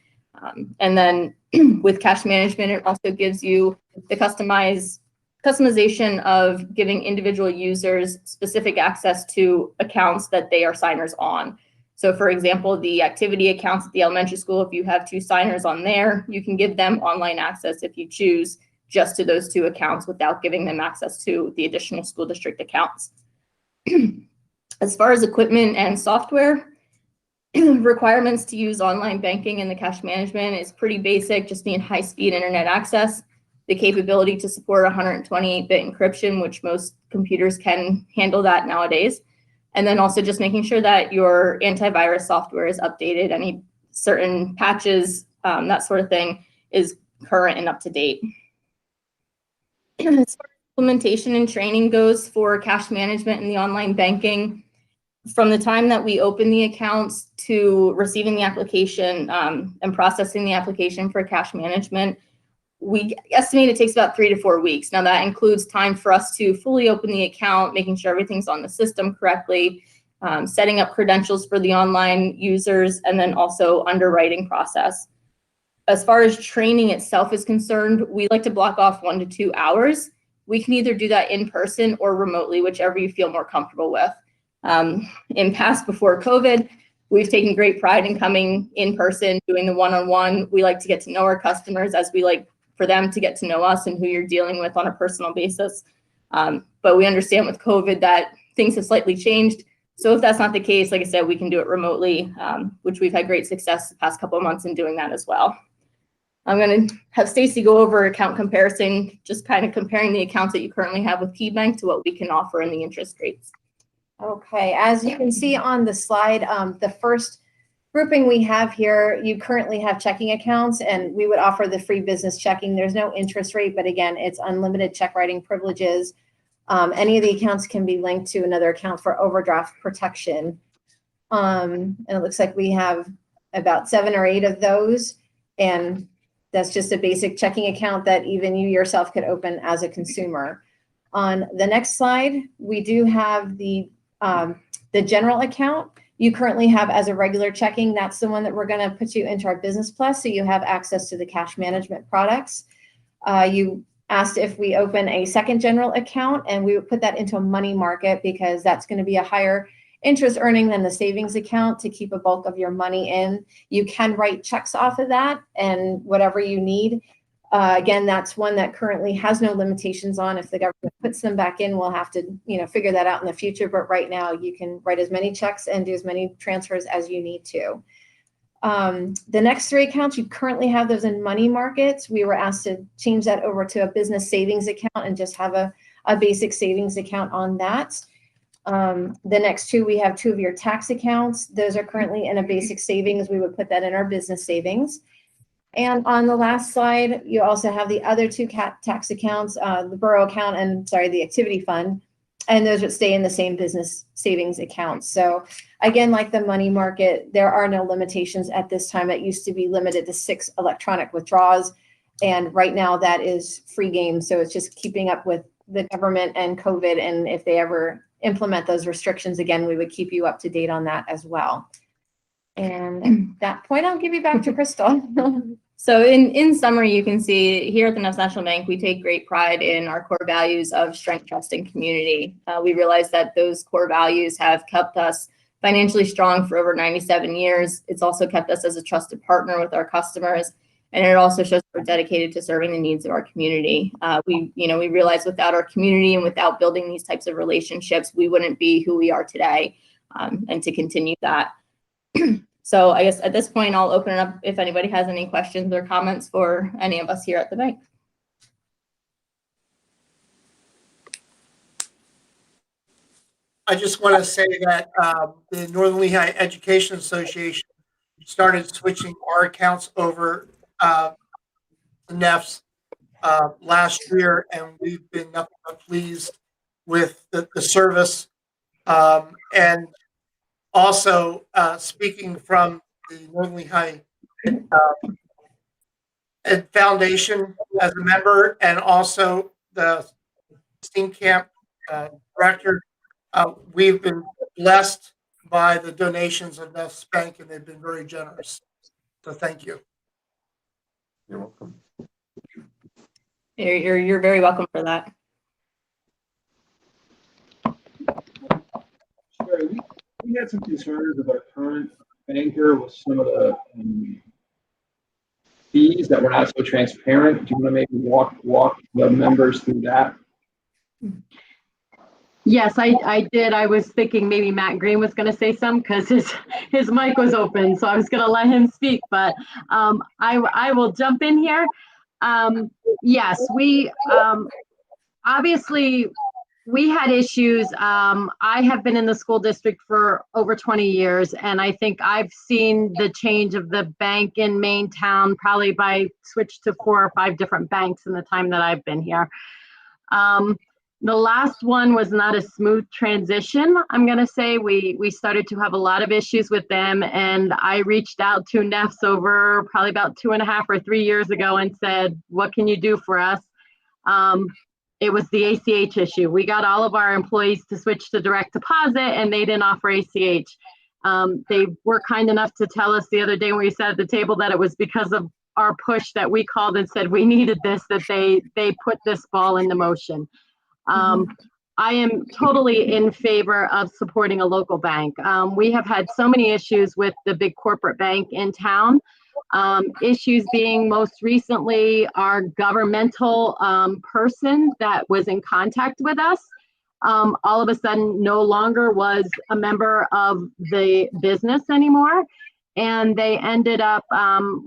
And then with cash management, it also gives you the customization of giving individual users specific access to accounts that they are signers on. So for example, the activity accounts at the elementary school, if you have 2 signers on there, you can give them online access if you choose just to those 2 accounts without giving them access to the additional school district accounts. As far as equipment and software, requirements to use online banking and the cash management is pretty basic, just need high-speed internet access, the capability to support 128-bit encryption, which most computers can handle that nowadays, and then also just making sure that your antivirus software is updated, any certain patches, that sort of thing is current and up to date. As far as implementation and training goes for cash management and the online banking, from the time that we open the accounts to receiving the application and processing the application for cash management, we estimate it takes about 3 to 4 weeks. Now that includes time for us to fully open the account, making sure everything's on the system correctly, setting up credentials for the online users, and then also underwriting process. As far as training itself is concerned, we like to block off 1 to 2 hours. We can either do that in person or remotely, whichever you feel more comfortable with. In past before COVID, we've taken great pride in coming in person, doing the one-on-one. We like to get to know our customers as we like for them to get to know us and who you're dealing with on a personal basis. But we understand with COVID that things have slightly changed. So if that's not the case, like I said, we can do it remotely, which we've had great success the past couple of months in doing that as well. I'm going to have Stacy go over account comparison, just kind of comparing the accounts that you currently have with KeyBank to what we can offer in the interest rates. Okay, as you can see on the slide, the first grouping we have here, you currently have checking accounts, and we would offer the free business checking. There's no interest rate, but again, it's unlimited check writing privileges. Any of the accounts can be linked to another account for overdraft protection. And it looks like we have about 7 or 8 of those, and that's just a basic checking account that even you yourself could open as a consumer. On the next slide, we do have the general account. You currently have as a regular checking. That's the one that we're going to put you into our Business Plus, so you have access to the cash management products. You asked if we open a second general account, and we would put that into a money market because that's going to be a higher interest earning than the savings account to keep a bulk of your money in. You can write checks off of that and whatever you need. Again, that's one that currently has no limitations on. If the government puts them back in, we'll have to, figure that out in the future. But right now, you can write as many checks and do as many transfers as you need to. The next 3 accounts, you currently have those in money markets. We were asked to change that over to a business savings account and just have a basic savings account on that. The next 2, we have 2 of your tax accounts. Those are currently in a basic savings. We would put that in our business savings. And on the last slide, you also have the other 2 tax accounts, the borough account and the activity fund. And those would stay in the same business savings accounts. So again, like the money market, there are no limitations at this time. It used to be limited to 6 electronic withdrawals. And right now that is free game. So it's just keeping up with the government and COVID. And if they ever implement those restrictions again, we would keep you up to date on that as well. And at that point, I'll give you back to Crystal. So in summary, you can see here at the Neffs National Bank, we take great pride in our core values of strength, trust, and community. We realize that those core values have kept us financially strong for over 97 years. It's also kept us as a trusted partner with our customers. And it also shows we're dedicated to serving the needs of our community. We realize without our community and without building these types of relationships, we wouldn't be who we are today, and to continue that. So I guess at this point, I'll open it up if anybody has any questions or comments for any of us here at the bank. I just want to say that the Northern Lehigh Education Association started switching our accounts over to Neffs last year, and we've been nothing but pleased with the service. And also, speaking from the Northern Lehigh Ed Foundation as a member, and also the STEAM Camp director, we've been blessed by the donations of Neffs Bank, and they've been very generous. So thank you. You're welcome. You're very welcome for that. Sure. We had some concerns with our current banker with some of the fees that were not so transparent. Do you want to maybe walk the members through that? Yes, I did. I was thinking maybe Matt Green was going to say something because his mic was open, so I was going to let him speak, but I will jump in here. Yes, we obviously we had issues. I have been in the school district for over 20 years, and I think I've seen the change of the bank in Maintown probably by switch to 4 or 5 different banks in the time that I've been here. The last one was not a smooth transition. I'm going to say we started to have a lot of issues with them, and I reached out to NEFS over probably about 2.5 or 3 years ago and said, what can you do for us? It was the ACH issue. We got all of our employees to switch to direct deposit, and they didn't offer ACH. They were kind enough to tell us the other day when we sat at the table that it was because of our push that we called and said we needed this, that they put this ball into motion. I am totally in favor of supporting a local bank. We have had so many issues with the big corporate bank in town. Issues being most recently our governmental person that was in contact with us all of a sudden no longer was a member of the business anymore. And they ended up,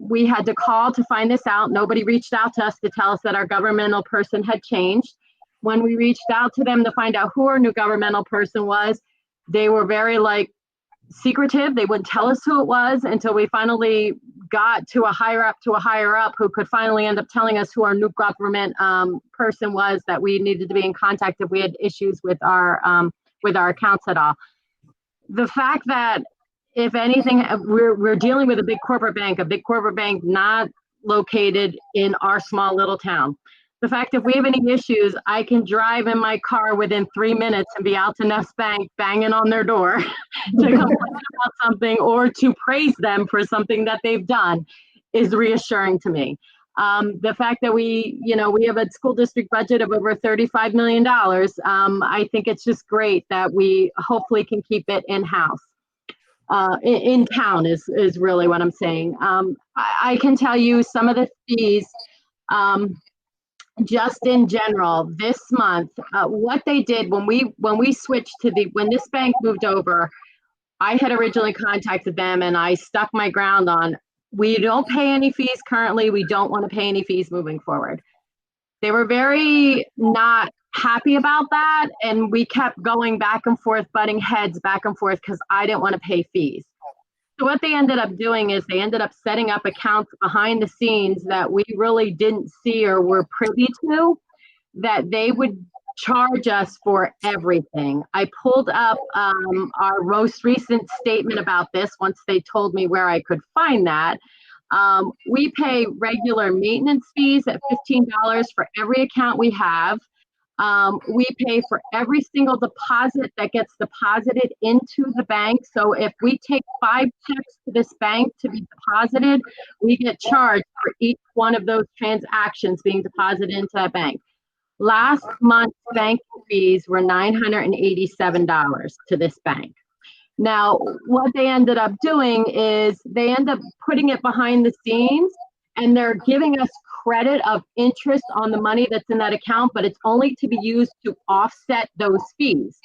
we had to call to find this out. Nobody reached out to us to tell us that our governmental person had changed. When we reached out to them to find out who our new governmental person was, they were very secretive. They wouldn't tell us who it was until we finally got to a higher up who could finally end up telling us who our new government person was that we needed to be in contact if we had issues with our accounts at all. The fact that if anything, we're dealing with a big corporate bank not located in our small little town. The fact if we have any issues, I can drive in my car within 3 minutes and be out to NEFS Bank banging on their door to complain about something or to praise them for something that they've done is reassuring to me. The fact that we have a school district budget of over $35 million, I think it's just great that we hopefully can keep it in-house. In town is really what I'm saying. I can tell you some of the fees, just in general, this month, what they did when we switched to when this bank moved over, I had originally contacted them and I stuck my ground on, we don't pay any fees currently. We don't want to pay any fees moving forward. They were very not happy about that. And we kept going back and forth, butting heads back and forth because I didn't want to pay fees. So what they ended up doing is they ended up setting up accounts behind the scenes that we really didn't see or were privy to, that they would charge us for everything. I pulled up our most recent statement about this once they told me where I could find that. We pay regular maintenance fees at $15 for every account we have. We pay for every single deposit that gets deposited into the bank. So if we take 5 checks to this bank to be deposited, we get charged for each one of those transactions being deposited into that bank. Last month's bank fees were $987 to this bank. Now, what they ended up doing is they end up putting it behind the scenes and they're giving us credit of interest on the money that's in that account, but it's only to be used to offset those fees.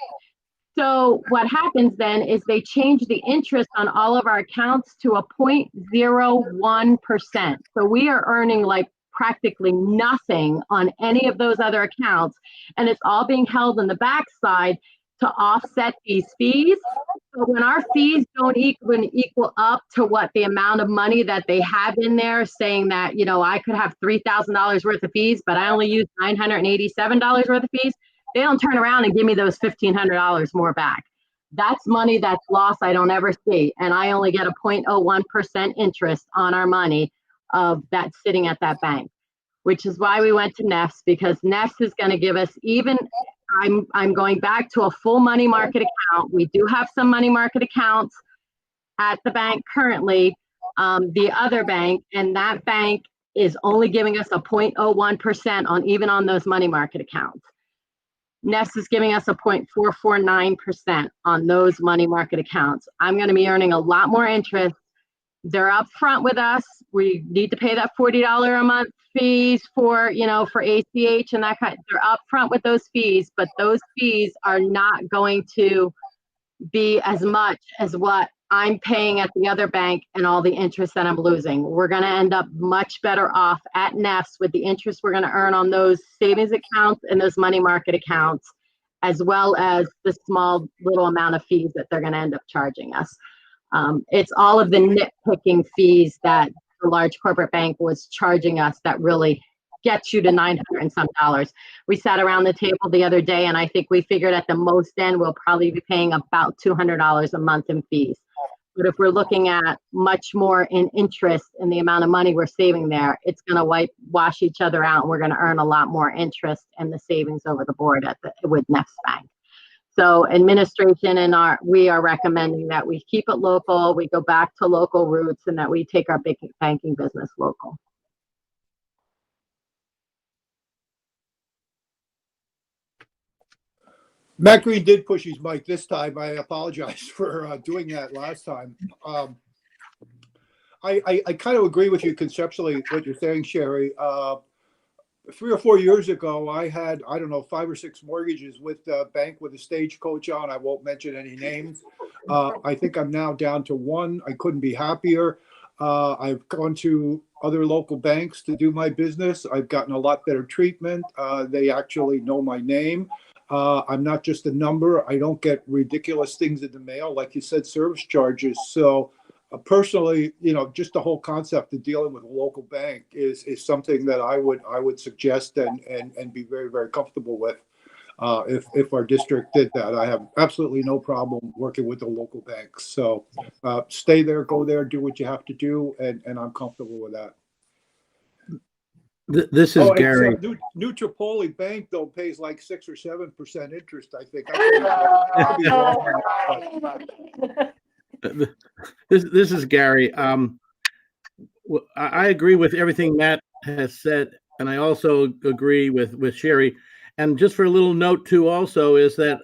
So what happens then is they change the interest on all of our accounts to a 0.01%. So we are earning practically nothing on any of those other accounts, and it's all being held on the backside to offset these fees. So when our fees don't equal up to what the amount of money that they have in there, saying that, I could have $3,000 worth of fees, but I only use $987 worth of fees, they don't turn around and give me those $1,500 more back. That's money that's lost I don't ever see. And I only get a 0.01% interest on our money of that sitting at that bank, which is why we went to NEFS, because NEFS is going to give us I'm going back to a full money market account. We do have some money market accounts at the bank currently, the other bank, and that bank is only giving us a 0.01% even on those money market accounts. NEFS is giving us a 0.449% on those money market accounts. I'm going to be earning a lot more interest. They're up front with us. We need to pay that $40 a month fees for ACH and that kind. They're up front with those fees, but those fees are not going to be as much as what I'm paying at the other bank and all the interest that I'm losing. We're going to end up much better off at NEFS with the interest we're going to earn on those savings accounts and those money market accounts, as well as the small little amount of fees that they're going to end up charging us. It's all of the nitpicking fees that the large corporate bank was charging us that really gets you to 900 and some dollars. We sat around the table the other day, and I think we figured at the most end, we'll probably be paying about $200 a month in fees. But if we're looking at much more in interest in the amount of money we're saving there, it's going to wash each other out, and we're going to earn a lot more interest in the savings over the board with Nest Bank. So administration and we are recommending that we keep it local, we go back to local roots, and that we take our banking business local. Matt Green did push his mic this time. I apologize for doing that last time. I kind of agree with you conceptually, what you're saying, Sherry. 3 or 4 years ago, I had, I don't know, 5 or 6 mortgages with the bank with a Stagecoach on. I won't mention any names. I think I'm now down to 1. I couldn't be happier. I've gone to other local banks to do my business. I've gotten a lot better treatment. They actually know my name. I'm not just a number. I don't get ridiculous things in the mail, like you said, service charges. So personally, you know, just the whole concept of dealing with a local bank is something that I would suggest and be very, very comfortable with. If our district did that, I have absolutely no problem working with the local banks. So stay there, go there, do what you have to do, and I'm comfortable with that. This is Gary. New Tripoli Bank though pays like 6 or 7% interest, I think. This is Gary. I agree with everything Matt has said, and I also agree with Sherry. And just for a little note too, also is that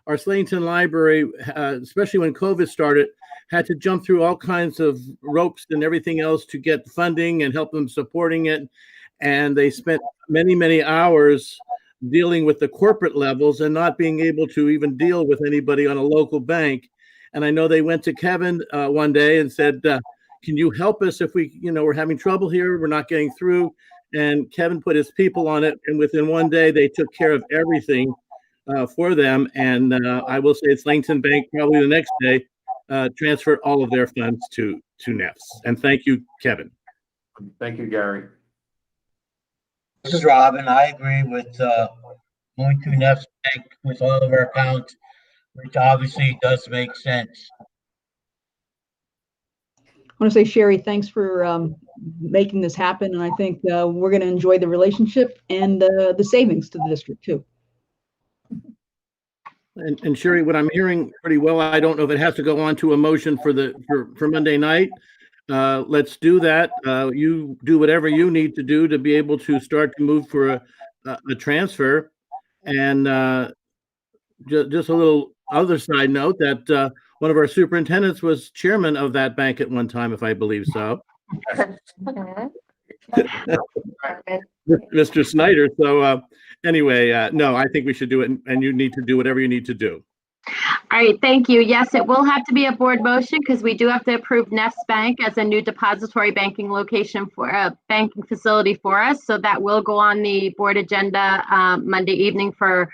our Slayton Library, especially when COVID started, had to jump through all kinds of ropes and everything else to get funding and help them supporting it. And they spent many, many hours dealing with the corporate levels and not being able to even deal with anybody on a local bank. And I know they went to Kevin one day and said, can you help us if we're having trouble here, we're not getting through. And Kevin put his people on it. And within one day, they took care of everything for them. And I will say it's Langston Bank probably the next day transferred all of their funds to NEFS. And thank you, Kevin. Thank you, Gary. This is Robin. I agree with going to Nest Bank with all of our accounts, which obviously does make sense. I want to say, Sherry, thanks for making this happen. And I think we're going to enjoy the relationship and the savings to the district too. And Sherry, what I'm hearing pretty well, I don't know if it has to go on to a motion for Monday night. Let's do that. You do whatever you need to do to be able to start to move for a transfer. And just a little other side note that one of our superintendents was chairman of that bank at one time, if I believe so. Mr. Snyder. So anyway, no, I think we should do it, and you need to do whatever you need to do. All right, thank you. Yes, it will have to be a board motion because we do have to approve Nest Bank as a new depository banking location for a banking facility for us. So that will go on the board agenda Monday evening for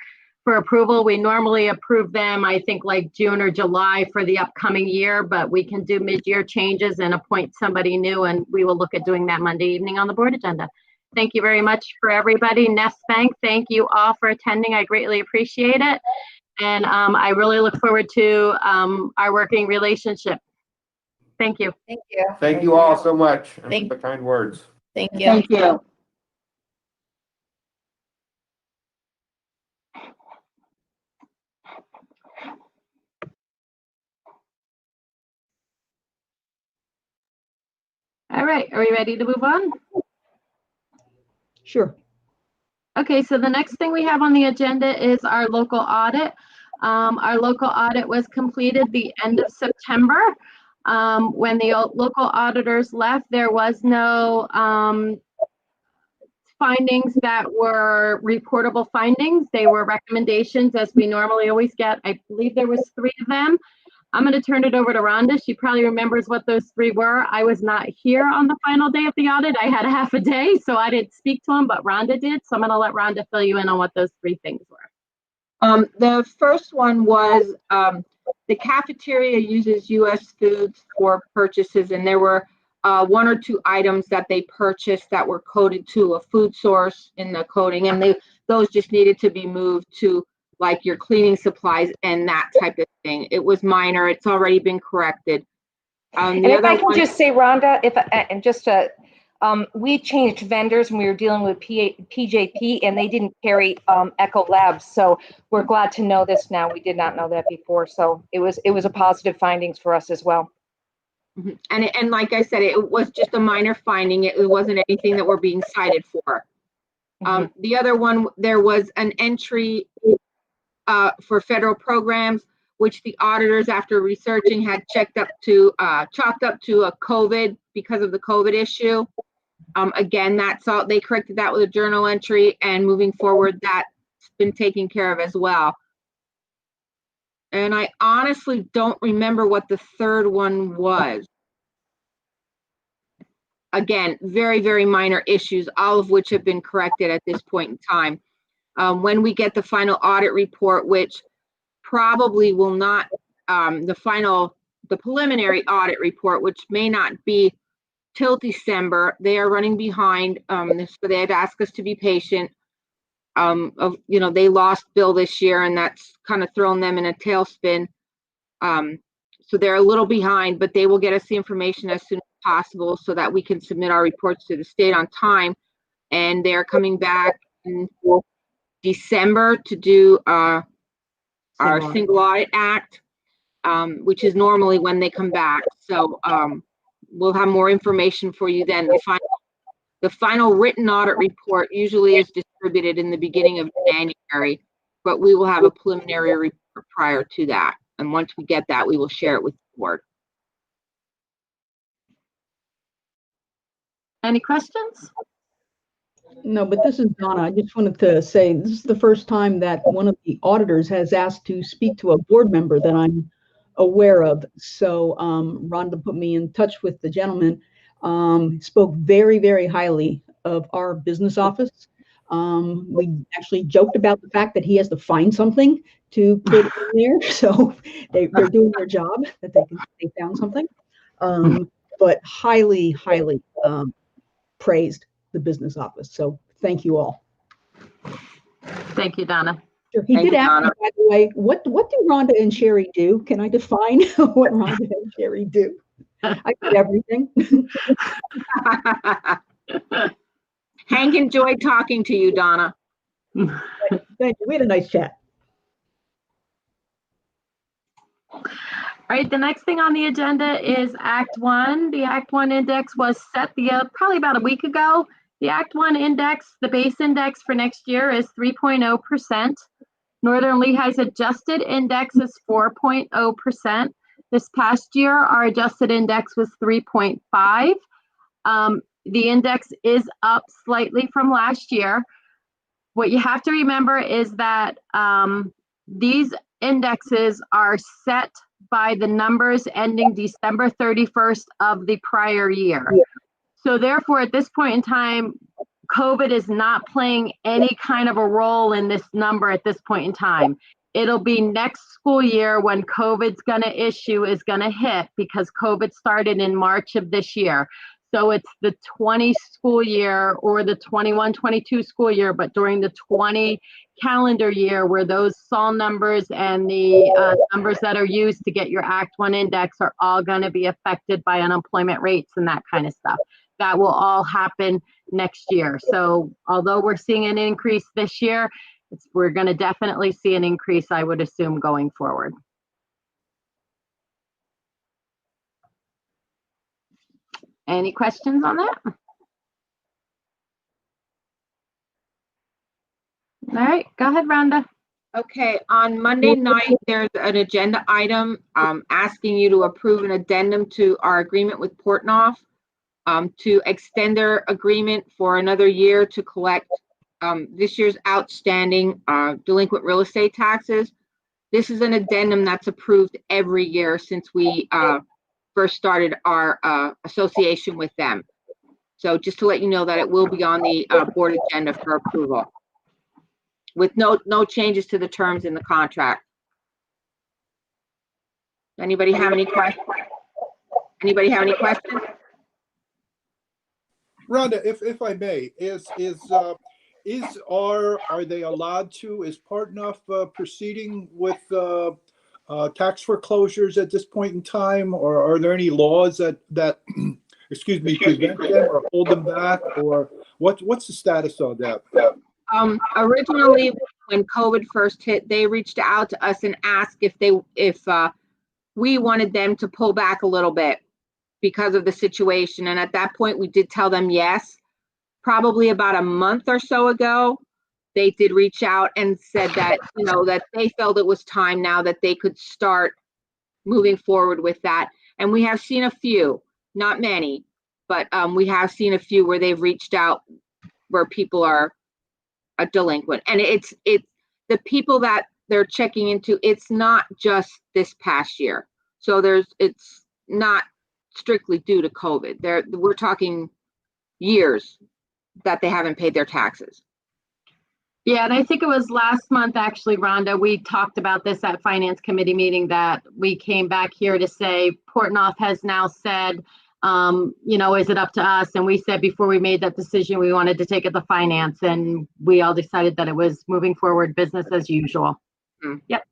approval. We normally approve them, I think, like June or July for the upcoming year, but we can do mid-year changes and appoint somebody new, and we will look at doing that Monday evening on the board agenda. Thank you very much for everybody. Nest Bank, thank you all for attending. I greatly appreciate it. And I really look forward to our working relationship. Thank you. Thank you. Thank you all so much for Thank- the kind words. Thank you. Thank you. All right, are we ready to move on? Sure. Okay, so the next thing we have on the agenda is our local audit. Our local audit was completed the end of September. When the local auditors left, there was no findings that were reportable findings. They were recommendations, as we normally always get. I believe there was 3 of them. I'm going to turn it over to Rhonda. She probably remembers what those 3 were. I was not here on the final day of the audit. I had a half a day, so I didn't speak to them, but Rhonda did. So I'm going to let Rhonda fill you in on what those 3 things were. The first one was the cafeteria uses U.S. foods for purchases, and there were one or two items that they purchased that were coded to a food source in the coding, and those just needed to be moved to like your cleaning supplies and that type of thing. It was minor. It's already been corrected. And if I can just say, Rhonda, we changed vendors when we were dealing with PJP, and they didn't carry Echo Labs. So we're glad to know this now. We did not know that before. So it was a positive findings for us as well. And like I said, it was just a minor finding. It wasn't anything that we're being cited for. The other one, there was an entry for federal programs, which the auditors, after researching, had chalked up to a COVID because of the COVID issue. Again, that's all. They corrected that with a journal entry, and moving forward, that's been taken care of as well. And I honestly don't remember what the third one was. Again, very, very minor issues, all of which have been corrected at this point in time. When we get the final audit report, which probably will not, the preliminary audit report, which may not be till December, they are running behind. So they had asked us to be patient. They lost Bill this year, and that's kind of thrown them in a tailspin. So they're a little behind, but they will get us the information as soon as possible so that we can submit our reports to the state on time. And they're coming back in December to do our Single Audit Act, which is normally when they come back. So we'll have more information for you then. The final written audit report usually is distributed in the beginning of January, but we will have a preliminary report prior to that. And once we get that, we will share it with the board. Any questions? No, but this is Donna. I just wanted to say this is the first time that one of the auditors has asked to speak to a board member that I'm aware of. So Rhonda put me in touch with the gentleman. Spoke very, very highly of our business office. We actually joked about the fact that he has to find something to put in there. So they're doing their job, that they found something. But highly, highly praised the business office. So thank you all. Thank you, Donna. Sure. He did ask me, by the way, what do Rhonda and Sherry do? Can I define what Rhonda and Sherry do? I did everything. Hank enjoyed talking to you, Donna. Thank you. We had a nice chat. All right, the next thing on the agenda is Act 1. The Act 1 index was set probably about a week ago. The Act 1 index, the base index for next year is 3.0%. Northern Lehigh's adjusted index is 4.0%. This past year, our adjusted index was 3.5. The index is up slightly from last year. What you have to remember is that these indexes are set by the numbers ending December 31st of the prior year. So therefore, at this point in time, COVID is not playing any kind of a role in this number at this point in time. It'll be next school year when COVID's is gonna hit, because COVID started in March of this year. So it's the 20 school year or the 21-22 school year, but during the 20 calendar year, where those SAL numbers and the numbers that are used to get your Act 1 index are all going to be affected by unemployment rates and that kind of stuff. That will all happen next year. So although we're seeing an increase this year, we're going to definitely see an increase, I would assume, going forward. Any questions on that? All right, go ahead, Rhonda. Okay, on Monday night, there's an agenda item asking you to approve an addendum to our agreement with Portnoy to extend their agreement for another year to collect this year's outstanding delinquent real estate taxes. This is an addendum that's approved every year since we first started our association with them. So just to let you know that it will be on the board agenda for approval, with no changes to the terms in the contract. Anybody have any questions? Rhonda, if I may, are they allowed to, is Portnoy proceeding with tax foreclosures at this point in time, or are there any laws that excuse me, prevent them or hold them back, or what's the status of that? Originally, when COVID first hit, they reached out to us and asked if we wanted them to pull back a little bit because of the situation. And at that point, we did tell them yes. Probably about a month or so ago, they did reach out and said that, that they felt it was time now that they could start moving forward with that. And we have seen a few, not many, but we have seen a few where they've reached out where people are a delinquent. And it's the people that they're checking into, it's not just this past year. So it's not strictly due to COVID. We're talking years that they haven't paid their taxes. Yeah, and I think it was last month, actually, Rhonda, we talked about this at Finance Committee meeting, that we came back here to say Portnoy has now said, is it up to us? And we said before we made that decision, we wanted to take it to finance, and we all decided that it was moving forward, business as usual. Yep.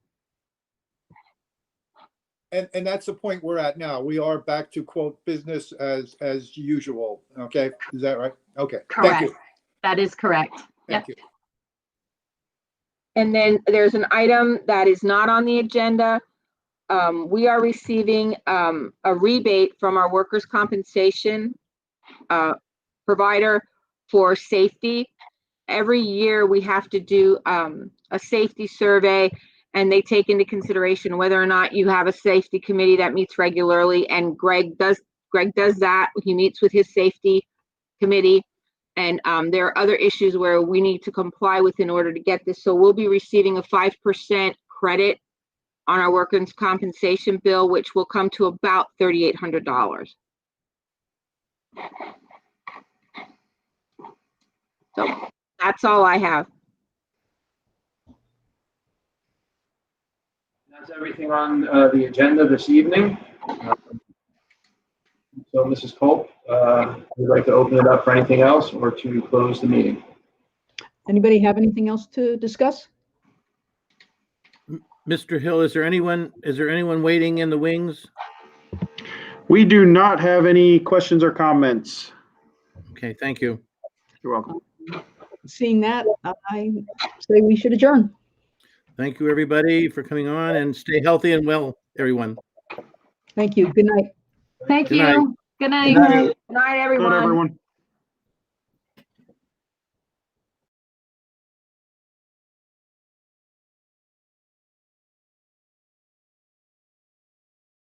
And that's the point we're at now. We are back to quote business as usual. Okay, is that right? Okay. Correct. Thank you. That is correct. Thank you. And then there's an item that is not on the agenda. We are receiving a rebate from our workers' compensation provider for safety. Every year we have to do a safety survey, and they take into consideration whether or not you have a safety committee that meets regularly. And Greg does that. He meets with his safety committee. And there are other issues where we need to comply with in order to get this. So we'll be receiving a 5% credit on our workers' compensation bill, which will come to about $3,800. So that's all I have. That's everything on the agenda this evening. So, Mrs. Culp, would like to open it up for anything else or to close the meeting? Anybody have anything else to discuss? Mr. Hill, is there anyone waiting in the wings? We do not have any questions or comments. Okay, thank you. You're welcome. Seeing that, I say we should adjourn. Thank you, everybody, for coming on, and stay healthy and well, everyone. Thank you. Good night. Thank Good night. you. Good night. Good night, everyone. Good, everyone.